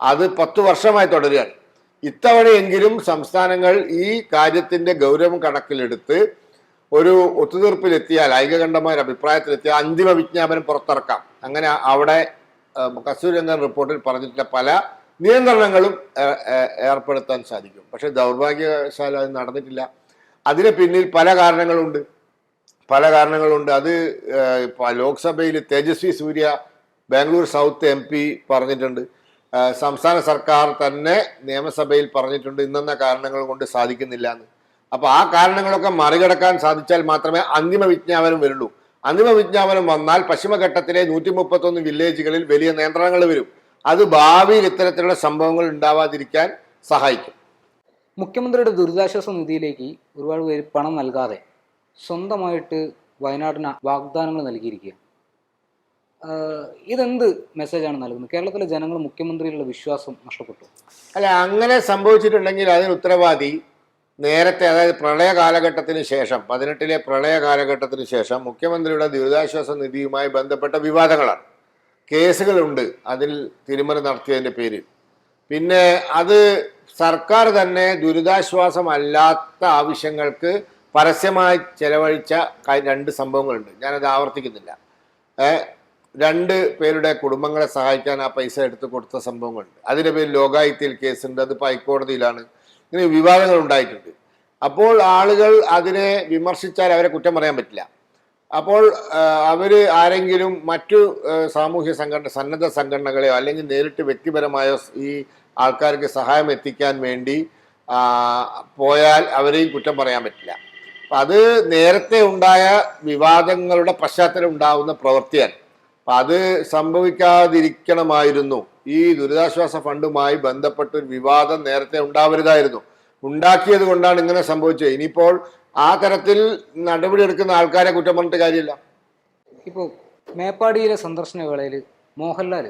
അത് 10 വർഷമായി തുടരുകയാണ്. ഇത്തവണയെങ്കിലും സംസ്ഥാനങ്ങൾ ഈ കാര്യത്തിന്റെ ഗൗരവം കണക്കിലെടുത്ത് ഒരു ഒത്തുതീർപ്പിലെത്തിയാൽ, ഐകകണ്ഠമായ ഒരു അഭിപ്രായത്തിലെത്തിയാൽ അന്തിമ വിജ്ഞാപനം പുറത്തിറക്കാം. അങ്ങനെ അവിടെ കസ്തൂരിരംഗൻ റിപ്പോർട്ടിൽ പറഞ്ഞിട്ടുള്ള പല നിയന്ത്രണങ്ങളും ഏർപ്പെടുത്താൻ സാധിക്കും. പക്ഷെ ദൗർഭാഗ്യവശാൽ അത് നടന്നിട്ടില്ല. അതിന് പിന്നിൽ പല കാരണങ്ങളുണ്ട്. അത് ലോക്സഭയിൽ തേജസ്വി സൂര്യ, ബാംഗ്ലൂർ സൗത്ത് MP പറഞ്ഞിട്ടുണ്ട്. സംസ്ഥാന സർക്കാർ തന്നെ നിയമസഭയിൽ പറഞ്ഞിട്ടുണ്ട് ഇന്നെന്ന കാരണങ്ങൾ കൊണ്ട് സാധിക്കുന്നില്ല എന്ന്. അപ്പൊ ആ കാരണങ്ങളൊക്കെ മറികടക്കാൻ സാധിച്ചാൽ മാത്രമേ അന്തിമ വിജ്ഞാപനം വരുള്ളൂ. അന്തിമ വിജ്ഞാപനം വന്നാൽ പശ്ചിമഘട്ടത്തിലെ 131 വില്ലേജുകളിൽ വലിയ നിയന്ത്രണങ്ങൾ വരും. അത് ഭാവിയിൽ ഇത്തരത്തിലുള്ള സംഭവങ്ങൾ ഉണ്ടാവാതിരിക്കാൻ സഹായിക്കും. മുഖ്യമന്ത്രിയുടെ ദുരിതാശ്വാസ നിധിയിലേക്ക് ഒരുപാട് പേര് പണം നൽകാതെ സ്വന്തമായിട്ട് വയനാടിന് വാഗ്ദാനങ്ങൾ നൽകിയിരിക്കുക. ഇതെന്ത് മെസ്സേജാണ് നൽകുന്നത്? കേരളത്തിലെ ജനങ്ങൾ മുഖ്യമന്ത്രിയിലുള്ള വിശ്വാസം നഷ്ടപ്പെട്ടു. അല്ല, അങ്ങനെ സംഭവിച്ചിട്ടുണ്ടെങ്കിൽ അതിന് ഉത്തരവാദി നേരത്തെ, അതായത് പ്രളയ കാലഘട്ടത്തിന് ശേഷം, 18 പ്രളയ കാലഘട്ടത്തിന് ശേഷം മുഖ്യമന്ത്രിയുടെ ദുരിതാശ്വാസ നിധിയുമായി ബന്ധപ്പെട്ട വിവാദങ്ങളാണ്. കേസുകളുണ്ട് അതിൽ തിരിമറി നടത്തിയതിൻ്റെ പേരിൽ. പിന്നെ അത് സർക്കാർ തന്നെ ദുരിതാശ്വാസമല്ലാത്ത ആവശ്യങ്ങൾക്ക് പരസ്യമായി ചെലവഴിച്ച 2 സംഭവങ്ങളുണ്ട്. ഞാനത് ആവർത്തിക്കുന്നില്ല. 2 പേരുടെ കുടുംബങ്ങളെ സഹായിക്കാൻ ആ പൈസ എടുത്ത് കൊടുത്ത സംഭവങ്ങളുണ്ട്. അതിൻ്റെ പേരിൽ ലോകായുക്തയിൽ കേസുണ്ട്. അതിപ്പോൾ ഹൈക്കോടതിയിലാണ്. ഇങ്ങനെ വിവാദങ്ങൾ ഉണ്ടായിട്ടുണ്ട്. അപ്പോൾ ആളുകൾ അതിനെ വിമർശിച്ചാൽ അവരെ കുറ്റം പറയാൻ പറ്റില്ല. അപ്പോൾ അവർ ആരെങ്കിലും മറ്റു സാമൂഹ്യ സംഘടന, സന്നദ്ധ സംഘടനകളെയോ അല്ലെങ്കിൽ നേരിട്ട് വ്യക്തിപരമായോ ഈ ആൾക്കാർക്ക് സഹായം എത്തിക്കാൻ വേണ്ടി പോയാൽ അവരെയും കുറ്റം പറയാൻ പറ്റില്ല. അപ്പം അത് നേരത്തെ ഉണ്ടായ വിവാദങ്ങളുടെ പശ്ചാത്തലം ഉണ്ടാവുന്ന പ്രവൃത്തിയാണ്. അപ്പം അത് സംഭവിക്കാതിരിക്കണമായിരുന്നു. ഈ ദുരിതാശ്വാസ ഫണ്ടുമായി ബന്ധപ്പെട്ടൊരു വിവാദം നേരത്തെ ഉണ്ടാവരുതായിരുന്നു. ഉണ്ടാക്കിയത് കൊണ്ടാണ് ഇങ്ങനെ സംഭവിച്ചത്. ഇനിയിപ്പോൾ ആ തരത്തിൽ നടപടിയെടുക്കുന്ന ആൾക്കാരെ കുറ്റം പറഞ്ഞിട്ട് കാര്യമില്ല. ഇപ്പോൾ മേപ്പാടിയിലെ സന്ദർശന വേളയിൽ മോഹൻലാൽ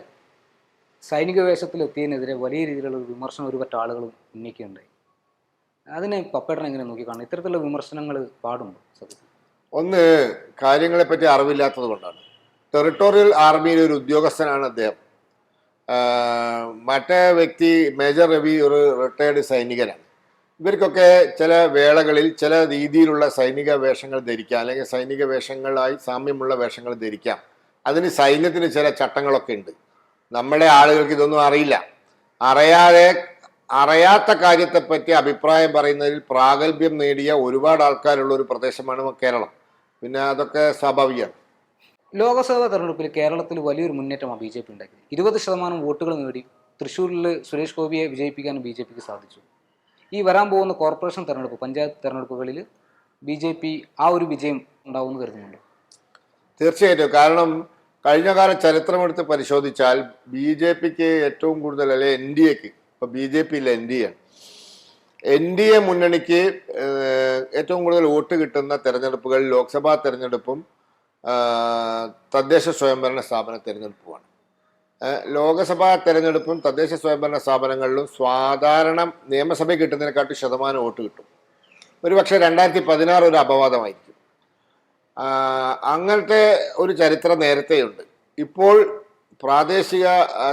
സൈനിക വേഷത്തിലെത്തിയതിനെതിരെ വലിയ രീതിയിലുള്ള വിമർശനം ഒരുപറ്റ ആളുകളും ഉന്നയിക്കുകയുണ്ടായി. അതിനെ പപ്പേട്ടൻ എങ്ങനെ നോക്കിക്കാണും? ഇത്തരത്തിലുള്ള വിമർശനങ്ങൾ പാടുണ്ടോ? ഒന്ന്, കാര്യങ്ങളെപ്പറ്റി അറിവില്ലാത്തത് കൊണ്ടാണ്. ടെറിട്ടോറിയൽ ആർമിയിലെ ഒരു ഉദ്യോഗസ്ഥനാണ് അദ്ദേഹം. മറ്റേ വ്യക്തി മേജർ രവി ഒരു റിട്ടയർഡ് സൈനികനാണ്. ഇവർക്കൊക്കെ ചില വേളകളിൽ ചില രീതിയിലുള്ള സൈനിക വേഷങ്ങൾ ധരിക്കാം, അല്ലെങ്കിൽ സൈനിക വേഷങ്ങളായി സാമ്യമുള്ള വേഷങ്ങൾ ധരിക്കാം. അതിന് സൈന്യത്തിന് ചില ചട്ടങ്ങളൊക്കെ ഉണ്ട്. നമ്മുടെ ആളുകൾക്ക് ഇതൊന്നും അറിയില്ല. അറിയാത്ത കാര്യത്തെപ്പറ്റി അഭിപ്രായം പറയുന്നതിൽ പ്രാഗൽഭ്യം നേടിയ ഒരുപാട് ആൾക്കാരുള്ള ഒരു പ്രദേശമാണ് കേരളം. പിന്നെ അതൊക്കെ സ്വാഭാവികമാണ്. ലോക്സഭാ തെരഞ്ഞെടുപ്പിൽ കേരളത്തിൽ വലിയൊരു മുന്നേറ്റമാണ് BJP ഉണ്ടാക്കിയത്. 20% വോട്ടുകൾ നേടി തൃശ്ശൂരിൽ സുരേഷ് ഗോപിയെ വിജയിപ്പിക്കാനും BJPക്ക് സാധിച്ചു. ഈ വരാൻ പോകുന്ന കോർപ്പറേഷൻ തെരഞ്ഞെടുപ്പ്, പഞ്ചായത്ത് തെരഞ്ഞെടുപ്പുകളിൽ BJP ആ ഒരു വിജയം ഉണ്ടാവുമെന്ന് കരുതുന്നുണ്ട്? തീർച്ചയായിട്ടും. കാരണം കഴിഞ്ഞ കാല ചരിത്രമെടുത്ത് പരിശോധിച്ചാൽ BJPക്ക് ഏറ്റവും കൂടുതൽ, അല്ലെ NDAക്ക്, ഇപ്പോൾ BJP ഇല്ല, NDA. NDA മുന്നണിക്ക് ഏറ്റവും കൂടുതൽ വോട്ട് കിട്ടുന്ന തെരഞ്ഞെടുപ്പുകൾ ലോക്സഭാ തെരഞ്ഞെടുപ്പും തദ്ദേശ സ്വയംഭരണ സ്ഥാപന തെരഞ്ഞെടുപ്പുമാണ്. ലോകസഭാ തെരഞ്ഞെടുപ്പും തദ്ദേശ സ്വയംഭരണ സ്ഥാപനങ്ങളിലും സാധാരണ നിയമസഭയിൽ കിട്ടുന്നതിനെക്കാട്ടി ശതമാനം വോട്ട് കിട്ടും. ഒരുപക്ഷെ 2016 ഒരു അപവാദമായിരിക്കും. അങ്ങനത്തെ ഒരു ചരിത്രം നേരത്തെയുണ്ട്. ഇപ്പോൾ പ്രാദേശിക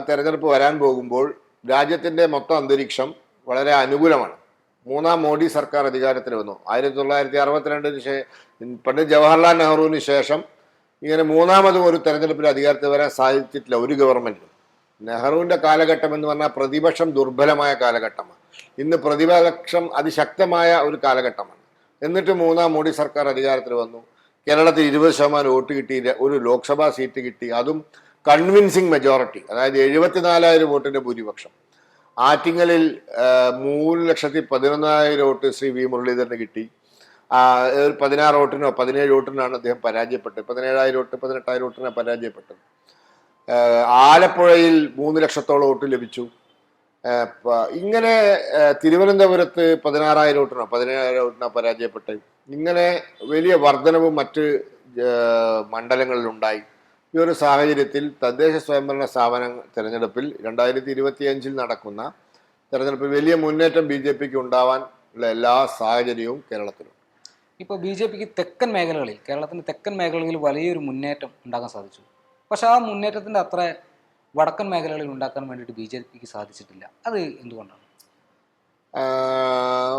തെരഞ്ഞെടുപ്പ് വരാൻ പോകുമ്പോൾ രാജ്യത്തിൻ്റെ മൊത്തം അന്തരീക്ഷം വളരെ അനുകൂലമാണ്. മൂന്നാം മോഡി സർക്കാർ അധികാരത്തിൽ വന്നു. 1962 പണ്ഡിറ്റ് ജവഹർലാൽ നെഹ്റുവിന് ശേഷം ഇങ്ങനെ മൂന്നാമതും ഒരു തെരഞ്ഞെടുപ്പിൽ അധികാരത്തിൽ വരാൻ സാധിച്ചിട്ടില്ല ഒരു ഗവൺമെന്റിനും. നെഹ്റുവിന്റെ കാലഘട്ടം എന്ന് പറഞ്ഞാൽ പ്രതിപക്ഷം ദുർബലമായ കാലഘട്ടമാണ്. ഇന്ന് പ്രതിപക്ഷം അതിശക്തമായ ഒരു കാലഘട്ടമാണ്. എന്നിട്ട് മൂന്നാം മോഡി സർക്കാർ അധികാരത്തിൽ വന്നു. കേരളത്തിൽ 20% വോട്ട് കിട്ടി, ഒരു ലോക്സഭാ സീറ്റ് കിട്ടി, അതും കൺവിൻസിങ് മെജോറിറ്റി, അതായത് 74,000 വോട്ടിന്റെ ഭൂരിപക്ഷം. ആറ്റിങ്ങലിൽ 3,11,000 വോട്ട് ശ്രീ വി മുരളീധരന് കിട്ടി. 16 വോട്ടിനോ 17 വോട്ടിനാണ് അദ്ദേഹം പരാജയപ്പെട്ടത്. 17,000 വോട്ട് 18,000 വോട്ടിനാണ് പരാജയപ്പെട്ടത്. ആലപ്പുഴയിൽ 3 ലക്ഷത്തോളം വോട്ട് ലഭിച്ചു. ഇങ്ങനെ തിരുവനന്തപുരത്ത് 16,000 വോട്ടിനോ 17,000 വോട്ടിനോ പരാജയപ്പെട്ടത്. ഇങ്ങനെ വലിയ വർധനവും മറ്റ് മണ്ഡലങ്ങളിലുണ്ടായി. ഈ ഒരു സാഹചര്യത്തിൽ തദ്ദേശ സ്വയംഭരണ സ്ഥാപന തെരഞ്ഞെടുപ്പിൽ 2025 നടക്കുന്ന തെരഞ്ഞെടുപ്പിൽ വലിയ മുന്നേറ്റം BJPക്ക് ഉണ്ടാവാൻ ഉള്ള എല്ലാ സാഹചര്യവും കേരളത്തിലുണ്ട്. ഇപ്പോൾ BJPക്ക് തെക്കൻ മേഖലകളിൽ, കേരളത്തിൻ്റെ തെക്കൻ മേഖലകളിൽ വലിയൊരു മുന്നേറ്റം ഉണ്ടാക്കാൻ സാധിച്ചു. പക്ഷെ ആ മുന്നേറ്റത്തിൻ്റെ അത്ര വടക്കൻ മേഖലകളിൽ ഉണ്ടാക്കാൻ വേണ്ടിയിട്ട് BJPക്ക് സാധിച്ചിട്ടില്ല. അത് എന്തുകൊണ്ടാണ്?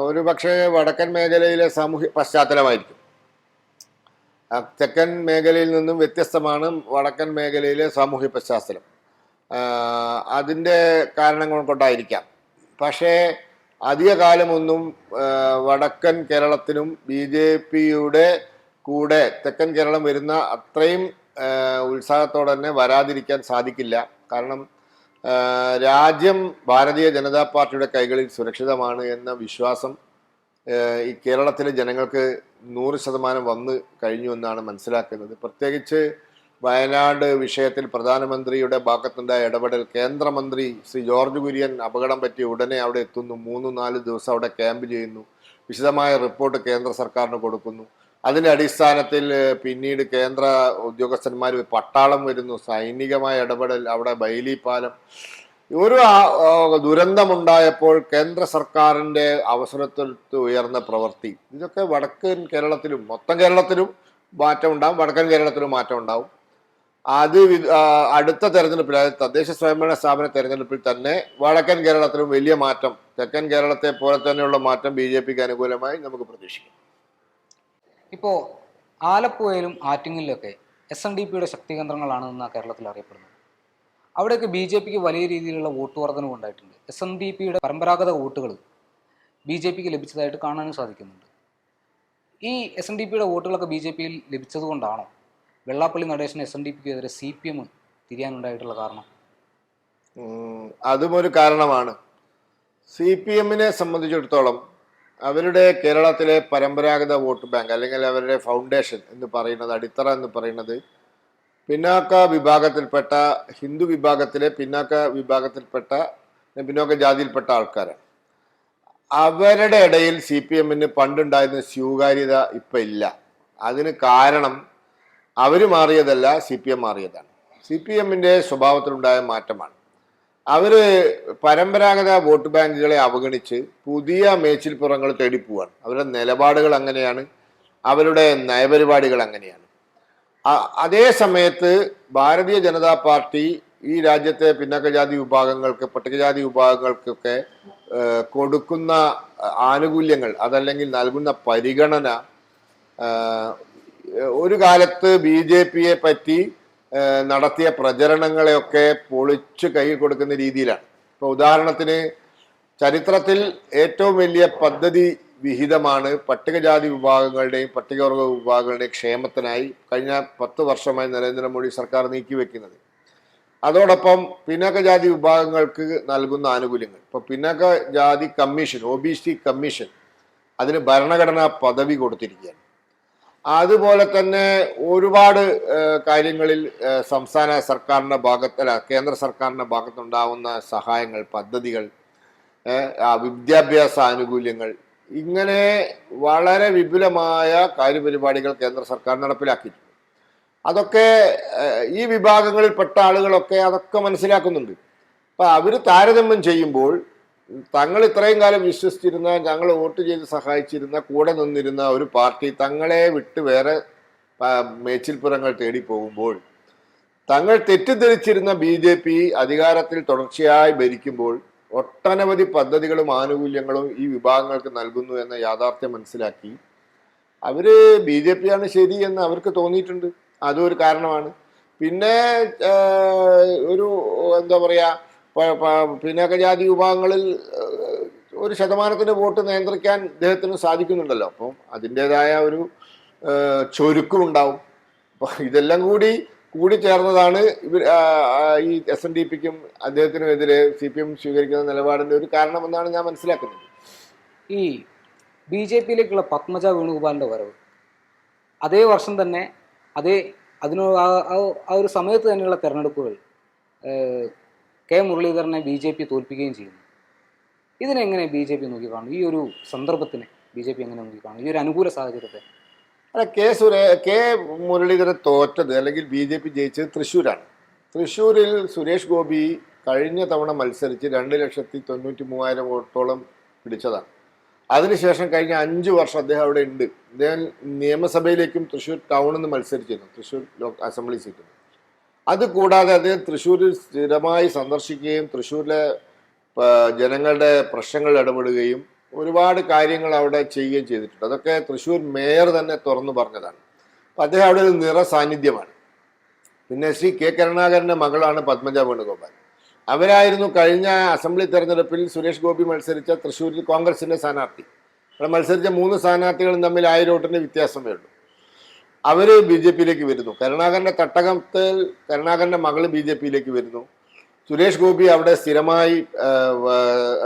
ഒരു പക്ഷേ വടക്കൻ മേഖലയിലെ സാമൂഹ്യ പശ്ചാത്തലമായിരിക്കും. തെക്കൻ മേഖലയിൽ നിന്നും വ്യത്യസ്തമാണ് വടക്കൻ മേഖലയിലെ സാമൂഹ്യ പശ്ചാത്തലം. അതിൻ്റെ കാരണങ്ങൾ കൊണ്ടായിരിക്കാം. പക്ഷേ അധിക കാലമൊന്നും വടക്കൻ കേരളത്തിനും BJPയുടെ കൂടെ തെക്കൻ കേരളം വരുന്ന അത്രയും ഉത്സാഹത്തോടെ തന്നെ വരാതിരിക്കാൻ സാധിക്കില്ല. കാരണം രാജ്യം ഭാരതീയ ജനതാ പാർട്ടിയുടെ കൈകളിൽ സുരക്ഷിതമാണ് എന്ന വിശ്വാസം ഈ കേരളത്തിലെ ജനങ്ങൾക്ക് 100% വന്ന് കഴിഞ്ഞു എന്നാണ് മനസ്സിലാക്കുന്നത്. പ്രത്യേകിച്ച് വയനാട് വിഷയത്തിൽ പ്രധാനമന്ത്രിയുടെ ഭാഗത്തുണ്ടായ ഇടപെടൽ, കേന്ദ്രമന്ത്രി ശ്രീ ജോർജ് കുര്യൻ അപകടം പറ്റി ഉടനെ അവിടെ എത്തുന്നു, 3-4 ദിവസം അവിടെ ക്യാമ്പ് ചെയ്യുന്നു, വിശദമായ റിപ്പോർട്ട് കേന്ദ്ര സർക്കാരിന് കൊടുക്കുന്നു. അതിൻ്റെ അടിസ്ഥാനത്തിൽ പിന്നീട് കേന്ദ്ര ഉദ്യോഗസ്ഥന്മാർ, പട്ടാളം വരുന്നു, സൈനികമായ ഇടപെടൽ, അവിടെ ബൈലി പാലം. ഒരു ദുരന്തമുണ്ടായപ്പോൾ കേന്ദ്ര സർക്കാരിൻ്റെ അവസരത്തിൽ ഉയർന്ന പ്രവൃത്തി, ഇതൊക്കെ വടക്കൻ കേരളത്തിലും മൊത്തം കേരളത്തിലും മാറ്റം ഉണ്ടാവും, വടക്കൻ കേരളത്തിലും മാറ്റം ഉണ്ടാവും. അത് അടുത്ത തെരഞ്ഞെടുപ്പിൽ, അതായത് തദ്ദേശ സ്വയംഭരണ സ്ഥാപന തെരഞ്ഞെടുപ്പിൽ തന്നെ വടക്കൻ കേരളത്തിലും വലിയ മാറ്റം, തെക്കൻ കേരളത്തെ പോലെ തന്നെയുള്ള മാറ്റം BJPക്ക് അനുകൂലമായി നമുക്ക് പ്രതീക്ഷിക്കാം. ഇപ്പോൾ ആലപ്പുഴയിലും ആറ്റിങ്ങലിലൊക്കെ SNDPയുടെ ശക്തി കേന്ദ്രങ്ങളാണെന്നാണ് കേരളത്തിൽ അറിയപ്പെടുന്നത്. അവിടെയൊക്കെ BJPക്ക് വലിയ രീതിയിലുള്ള വോട്ട് വർധനവ് ഉണ്ടായിട്ടുണ്ട്. SNDPയുടെ പരമ്പരാഗത വോട്ടുകൾ BJPക്ക് ലഭിച്ചതായിട്ട് കാണാനും സാധിക്കുന്നുണ്ട്. ഈ SNDPയുടെ വോട്ടുകളൊക്കെ BJPയിൽ ലഭിച്ചതുകൊണ്ടാണോ വെള്ളാപ്പള്ളി നടേശന് SNDPക്കെതിരെ CPM തിരിയാനുണ്ടായിട്ടുള്ള കാരണം? അതും ഒരു കാരണമാണ്. CPMനെ സംബന്ധിച്ചിടത്തോളം അവരുടെ കേരളത്തിലെ പരമ്പരാഗത വോട്ട് ബാങ്ക്, അല്ലെങ്കിൽ അവരുടെ ഫൗണ്ടേഷൻ എന്ന് പറയുന്നത്, അടിത്തറ എന്ന് പറയുന്നത് പിന്നാക്ക വിഭാഗത്തിൽപ്പെട്ട, ഹിന്ദു വിഭാഗത്തിലെ പിന്നോക്ക ജാതിയിൽപ്പെട്ട ആൾക്കാരാണ്. അവരുടെ ഇടയിൽ CPMന് പണ്ടുണ്ടായിരുന്ന സ്വീകാര്യത ഇപ്പം ഇല്ല. അതിന് കാരണം അവർ മാറിയതല്ല, CPM മാറിയതാണ്. CPMന്റെ സ്വഭാവത്തിലുണ്ടായ മാറ്റമാണ്. അവർ പരമ്പരാഗത വോട്ട് ബാങ്കുകളെ അവഗണിച്ച് പുതിയ മേച്ചിൽപ്പുറങ്ങൾ തേടി പോവാണ്. അവരുടെ നിലപാടുകൾ അങ്ങനെയാണ്, അവരുടെ നയപരിപാടികൾ അങ്ങനെയാണ്. അതേ സമയത്ത് ഭാരതീയ ജനതാ പാർട്ടി ഈ രാജ്യത്തെ പിന്നോക്കജാതി വിഭാഗങ്ങൾക്ക്, പട്ടികജാതി വിഭാഗങ്ങൾക്കൊക്കെ കൊടുക്കുന്ന ആനുകൂല്യങ്ങൾ, അതല്ലെങ്കിൽ നൽകുന്ന പരിഗണന ഒരു കാലത്ത് BJPയെ പറ്റി നടത്തിയ പ്രചരണങ്ങളെയൊക്കെ പൊളിച്ച് കയ്യിൽ കൊടുക്കുന്ന രീതിയിലാണ്. ഇപ്പോൾ ഉദാഹരണത്തിന്, ചരിത്രത്തിൽ ഏറ്റവും വലിയ പദ്ധതി വിഹിതമാണ് പട്ടികജാതി വിഭാഗങ്ങളുടെയും പട്ടികവർഗ വിഭാഗങ്ങളുടെയും ക്ഷേമത്തിനായി കഴിഞ്ഞ 10 വർഷമായി നരേന്ദ്രമോദി സർക്കാർ നീക്കിവെക്കുന്നത്. അതോടൊപ്പം പിന്നോക്കജാതി വിഭാഗങ്ങൾക്ക് നൽകുന്ന ആനുകൂല്യങ്ങൾ, ഇപ്പോൾ പിന്നോക്കജാതി കമ്മീഷൻ, OBC കമ്മീഷൻ, അതിന് ഭരണഘടനാ പദവി കൊടുത്തിരിക്കുകയാണ്. അതുപോലെ തന്നെ ഒരുപാട് കാര്യങ്ങളിൽ സംസ്ഥാന സർക്കാരിൻ്റെ കേന്ദ്ര സർക്കാരിൻ്റെ ഭാഗത്തുണ്ടാവുന്ന സഹായങ്ങൾ, പദ്ധതികൾ, വിദ്യാഭ്യാസ ആനുകൂല്യങ്ങൾ, ഇങ്ങനെ വളരെ വിപുലമായ കാര്യപരിപാടികൾ കേന്ദ്ര സർക്കാർ നടപ്പിലാക്കിയിട്ടുണ്ട്. അതൊക്കെ ഈ വിഭാഗങ്ങളിൽപ്പെട്ട ആളുകളൊക്കെ അതൊക്കെ മനസ്സിലാക്കുന്നുണ്ട്. അപ്പം അവർ താരതമ്യം ചെയ്യുമ്പോൾ തങ്ങൾ ഇത്രയും കാലം വിശ്വസിച്ചിരുന്ന, ഞങ്ങൾ വോട്ട് ചെയ്ത് സഹായിച്ചിരുന്ന, കൂടെ നിന്നിരുന്ന ഒരു പാർട്ടി തങ്ങളെ വിട്ട് വേറെ മേച്ചിൽപ്പുറങ്ങൾ തേടി പോകുമ്പോൾ, തങ്ങൾ തെറ്റിദ്ധരിച്ചിരുന്ന BJP അധികാരത്തിൽ തുടർച്ചയായി ഭരിക്കുമ്പോൾ ഒട്ടനവധി പദ്ധതികളും ആനുകൂല്യങ്ങളും ഈ വിഭാഗങ്ങൾക്ക് നൽകുന്നു എന്ന യാഥാർത്ഥ്യം മനസ്സിലാക്കി അവര് BJP ആണ് ശരി എന്ന് അവർക്ക് തോന്നിയിട്ടുണ്ട്. അതും ഒരു കാരണമാണ്. പിന്നെ ഒരു എന്താ പറയാ പിന്നോക്കജാതി വിഭാഗങ്ങളിൽ 1% വോട്ട് നിയന്ത്രിക്കാൻ ഇദ്ദേഹത്തിന് സാധിക്കുന്നുണ്ടല്ലോ. അപ്പം അതിൻ്റെതായ ഒരു ചൊരുക്കും ഉണ്ടാവും. അപ്പൊ ഇതെല്ലാം കൂടി ചേർന്നതാണ് ഇവർ ഈ SNDPക്കും അദ്ദേഹത്തിനുമെതിരെ CPM സ്വീകരിക്കുന്ന നിലപാടിന്റെ ഒരു കാരണമെന്നാണ് ഞാൻ മനസ്സിലാക്കുന്നത്. ഈ BJPയിലേക്കുള്ള പത്മജ വേണുഗോപാലിന്റെ വരവ് അതേ വർഷം തന്നെ ആ ഒരു സമയത്ത് തന്നെയുള്ള തെരഞ്ഞെടുപ്പുകൾ K. മുരളീധരനെ BJP തോൽപ്പിക്കുകയും ചെയ്യുന്നു. ഇതിനെങ്ങനെ BJP നോക്കിക്കാണും? ഈ ഒരു സന്ദർഭത്തിനെ BJP എങ്ങനെ നോക്കിക്കാണും? ഈ ഒരു അനുകൂല സാഹചര്യത്തെ? അല്ല, K. മുരളീധരൻ തോറ്റത് അല്ലെങ്കിൽ BJP ജയിച്ചത് തൃശ്ശൂരാണ്. തൃശ്ശൂരിൽ സുരേഷ് ഗോപി കഴിഞ്ഞ തവണ മത്സരിച്ച് 2,93,000 വോട്ടോളം പിടിച്ചതാണ്. അതിനുശേഷം കഴിഞ്ഞ 5 വർഷം അദ്ദേഹം അവിടെ ഉണ്ട്. അദ്ദേഹം നിയമസഭയിലേക്കും തൃശ്ശൂർ ടൗണിൽ നിന്ന് മത്സരിച്ചിരുന്നു, തൃശ്ശൂർ അസംബ്ലി സീറ്റിൽ. അതുകൂടാതെ അദ്ദേഹം തൃശ്ശൂരിൽ സ്ഥിരമായി സന്ദർശിക്കുകയും തൃശ്ശൂരിലെ ജനങ്ങളുടെ പ്രശ്നങ്ങളിൽ ഇടപെടുകയും ഒരുപാട് കാര്യങ്ങൾ അവിടെ ചെയ്യുകയും ചെയ്തിട്ടുണ്ട്. അതൊക്കെ തൃശ്ശൂർ മേയർ തന്നെ തുറന്നു പറഞ്ഞതാണ്. അപ്പം അദ്ദേഹം അവിടെ ഒരു നിറ സാന്നിധ്യമാണ്. പിന്നെ ശ്രീ K. കരുണാകരൻ്റെ മകളാണ് പത്മജ വേണുഗോപാൽ. അവരായിരുന്നു കഴിഞ്ഞ അസംബ്ലി തെരഞ്ഞെടുപ്പിൽ സുരേഷ് ഗോപി മത്സരിച്ച തൃശ്ശൂരിൽ കോൺഗ്രസിന്റെ സ്ഥാനാർത്ഥി. അവിടെ മത്സരിച്ച 3 സ്ഥാനാർത്ഥികളും തമ്മിൽ 1000 വോട്ടിന്റെ വ്യത്യാസമേ ഉള്ളൂ. അവര് BJPയിലേക്ക് വരുന്നു. കരുണാകരന്റെ തട്ടകത്തിൽ കരുണാകരന്റെ മകള് BJPയിലേക്ക് വരുന്നു. സുരേഷ് ഗോപി അവിടെ സ്ഥിരമായി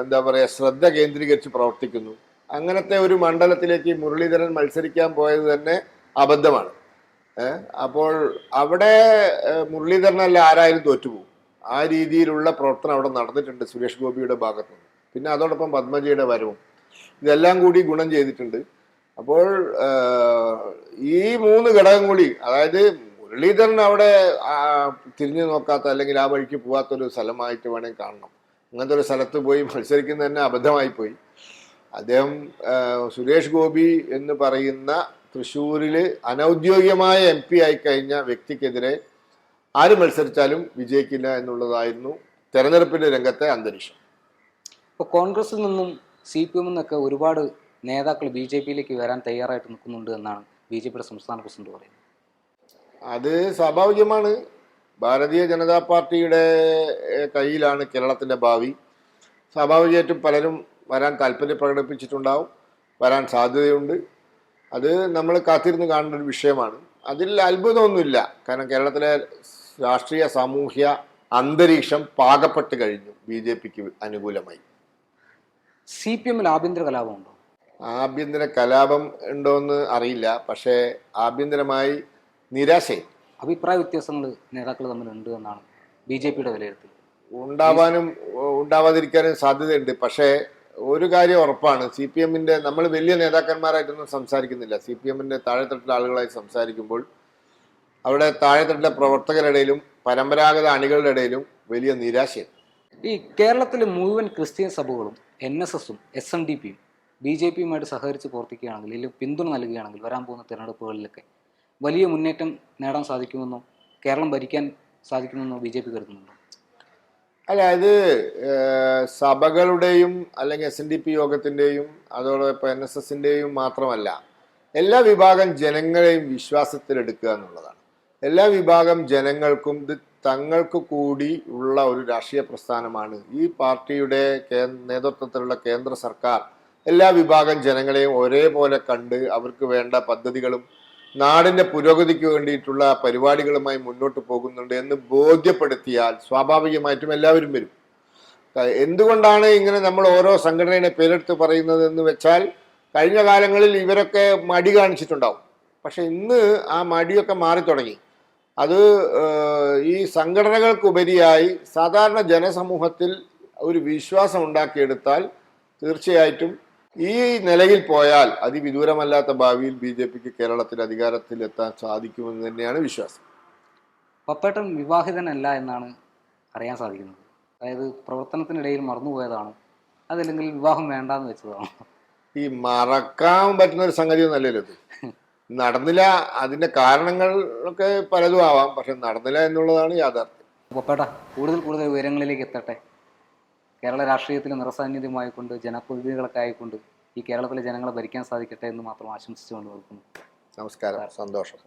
എന്താ പറയുക ശ്രദ്ധ കേന്ദ്രീകരിച്ച് പ്രവർത്തിക്കുന്നു. അങ്ങനത്തെ ഒരു മണ്ഡലത്തിലേക്ക് മുരളീധരൻ മത്സരിക്കാൻ പോയത് തന്നെ അബദ്ധമാണ്. അപ്പോൾ അവിടെ മുരളീധരനല്ല ആരായാലും തോറ്റുപോകും. ആ രീതിയിലുള്ള പ്രവർത്തനം അവിടെ നടന്നിട്ടുണ്ട് സുരേഷ് ഗോപിയുടെ ഭാഗത്തു നിന്ന്. പിന്നെ അതോടൊപ്പം പത്മജയുടെ വരവും ഇതെല്ലാം കൂടി ഗുണം ചെയ്തിട്ടുണ്ട്. അപ്പോൾ ഈ 3 ഘടകം കൂടി, അതായത് മുരളീധരൻ അവിടെ തിരിഞ്ഞു നോക്കാത്ത അല്ലെങ്കിൽ ആ വഴിക്ക് പോകാത്തൊരു സ്ഥലമായിട്ട് വേണമെങ്കിൽ കാണണം. അങ്ങനത്തെ ഒരു സ്ഥലത്ത് പോയി മത്സരിക്കുന്നത് തന്നെ അബദ്ധമായി പോയി. അദ്ദേഹം സുരേഷ് ഗോപി എന്ന് പറയുന്ന തൃശ്ശൂരിൽ അനൗദ്യോഗികമായ MP ആയിക്കഴിഞ്ഞ വ്യക്തിക്കെതിരെ ആര് മത്സരിച്ചാലും വിജയിക്കില്ല എന്നുള്ളതായിരുന്നു തെരഞ്ഞെടുപ്പിന്റെ രംഗത്തെ അന്തരീക്ഷം. ഇപ്പോൾ കോൺഗ്രസിൽ നിന്നും CPM നിന്നൊക്കെ ഒരുപാട് നേതാക്കൾ BJPയിലേക്ക് വരാൻ തയ്യാറായിട്ട് നിൽക്കുന്നുണ്ട് എന്നാണ് BJPയുടെ സംസ്ഥാന പ്രസിഡന്റ് പറയുന്നത്. അത് സ്വാഭാവികമാണ്. ഭാരതീയ ജനതാ പാർട്ടിയുടെ കയ്യിലാണ് കേരളത്തിന്റെ ഭാവി. സ്വാഭാവികമായിട്ടും പലരും വരാൻ താല്പര്യം പ്രകടിപ്പിച്ചിട്ടുണ്ടാവും, വരാൻ സാധ്യതയുണ്ട്. അത് നമ്മൾ കാത്തിരുന്ന് കാണേണ്ട ഒരു വിഷയമാണ്. അതിൽ അത്ഭുതമൊന്നുമില്ല. കാരണം കേരളത്തിലെ രാഷ്ട്രീയ സാമൂഹ്യ അന്തരീക്ഷം പാകപ്പെട്ട് കഴിഞ്ഞു BJPക്ക് അനുകൂലമായി. CPMൽ ആഭ്യന്തര കലാപമുണ്ടോ? ആഭ്യന്തര കലാപം ഉണ്ടോയെന്ന് അറിയില്ല. പക്ഷേ ആഭ്യന്തരമായി നിരാശയും അഭിപ്രായ വ്യത്യാസങ്ങൾ നേതാക്കൾ തമ്മിലുണ്ട് എന്നാണ് BJPയുടെ വിലയിരുത്തൽ. ഉണ്ടാവാനും ഉണ്ടാവാതിരിക്കാനും സാധ്യതയുണ്ട്. പക്ഷേ ഒരു കാര്യം ഉറപ്പാണ്, CPMന്റെ നമ്മൾ വലിയ നേതാക്കന്മാരായിട്ടൊന്നും സംസാരിക്കുന്നില്ല. CPMന്റെ താഴെത്തട്ടിലെ ആളുകളായി സംസാരിക്കുമ്പോൾ അവിടെ താഴെത്തട്ടിലെ പ്രവർത്തകരുടെ ഇടയിലും പരമ്പരാഗത അണികളുടെ ഇടയിലും വലിയ നിരാശയാണ്. ഈ കേരളത്തിലെ മുഴുവൻ ക്രിസ്ത്യൻ സഭകളും NSSഉം SNDPയും BJPയുമായിട്ട് സഹകരിച്ച് പ്രവർത്തിക്കുകയാണെങ്കിൽ, അല്ലെങ്കിൽ പിന്തുണ നൽകുകയാണെങ്കിൽ വരാൻ പോകുന്ന തിരഞ്ഞെടുപ്പുകളിലൊക്കെ വലിയ മുന്നേറ്റം നേടാൻ സാധിക്കുമെന്നോ കേരളം ഭരിക്കാൻ സാധിക്കുമെന്നോ BJP കരുതുന്നുണ്ടോ? അല്ല, ഇത് സഭകളുടെയും അല്ലെങ്കിൽ SNDP യോഗത്തിൻ്റെയും അതോടൊപ്പം NSSന്റെയും മാത്രമല്ല, എല്ലാ വിഭാഗം ജനങ്ങളെയും വിശ്വാസത്തിലെടുക്കുക എന്നുള്ളതാണ്. എല്ലാ വിഭാഗം ജനങ്ങൾക്കും ഇത് തങ്ങൾക്ക് കൂടി ഉള്ള ഒരു രാഷ്ട്രീയ പ്രസ്ഥാനമാണ്. ഈ പാർട്ടിയുടെ നേതൃത്വത്തിലുള്ള കേന്ദ്ര സർക്കാർ എല്ലാ വിഭാഗം ജനങ്ങളെയും ഒരേപോലെ കണ്ട് അവർക്ക് വേണ്ട പദ്ധതികളും നാടിൻ്റെ പുരോഗതിക്ക് വേണ്ടിയിട്ടുള്ള പരിപാടികളുമായി മുന്നോട്ട് പോകുന്നുണ്ട് എന്ന് ബോധ്യപ്പെടുത്തിയാൽ സ്വാഭാവികമായിട്ടും എല്ലാവരും വരും. എന്തുകൊണ്ടാണ് ഇങ്ങനെ നമ്മൾ ഓരോ സംഘടനയുടെ പേരെടുത്ത് പറയുന്നത് എന്ന് വെച്ചാൽ, കഴിഞ്ഞ കാലങ്ങളിൽ ഇവരൊക്കെ മടി കാണിച്ചിട്ടുണ്ടാവും. പക്ഷെ ഇന്ന് ആ മടിയൊക്കെ മാറി തുടങ്ങി. അത് ഈ സംഘടനകൾക്കുപരിയായി സാധാരണ ജനസമൂഹത്തിൽ ഒരു വിശ്വാസം ഉണ്ടാക്കിയെടുത്താൽ തീർച്ചയായിട്ടും ഈ നിലയിൽ പോയാൽ അതിവിദൂരമല്ലാത്ത ഭാവിയിൽ BJPക്ക് കേരളത്തിൽ അധികാരത്തിലെത്താൻ സാധിക്കുമെന്ന് തന്നെയാണ് വിശ്വാസം. പപ്പേട്ടൻ വിവാഹിതനല്ല എന്നാണ് അറിയാൻ സാധിക്കുന്നത്. അതായത് പ്രവർത്തനത്തിനിടയിൽ മറന്നുപോയതാണോ, അതല്ലെങ്കിൽ വിവാഹം വേണ്ടാന്ന് വെച്ചതാണോ? ഈ മറക്കാൻ പറ്റുന്ന ഒരു സംഗതി ഒന്നല്ലല്ലോ ഇത്. നടന്നില്ല, അതിന്റെ കാരണങ്ങൾ ഒക്കെ പലതും ആവാം, പക്ഷെ നടന്നില്ല എന്നുള്ളതാണ് യാഥാർത്ഥ്യം. പപ്പേട്ട കൂടുതൽ വിവരങ്ങളിലേക്ക് എത്തട്ടെ. കേരള രാഷ്ട്രീയത്തിൽ നിറസാന്നിധ്യമായിക്കൊണ്ട് ജനപ്രതിനിധികളൊക്കെ ആയിക്കൊണ്ട് ഈ കേരളത്തിലെ ജനങ്ങളെ ഭരിക്കാൻ സാധിക്കട്ടെ എന്ന് മാത്രം ആശംസിച്ചുകൊണ്ട് നിൽക്കുന്നു. നമസ്കാരം, സന്തോഷം.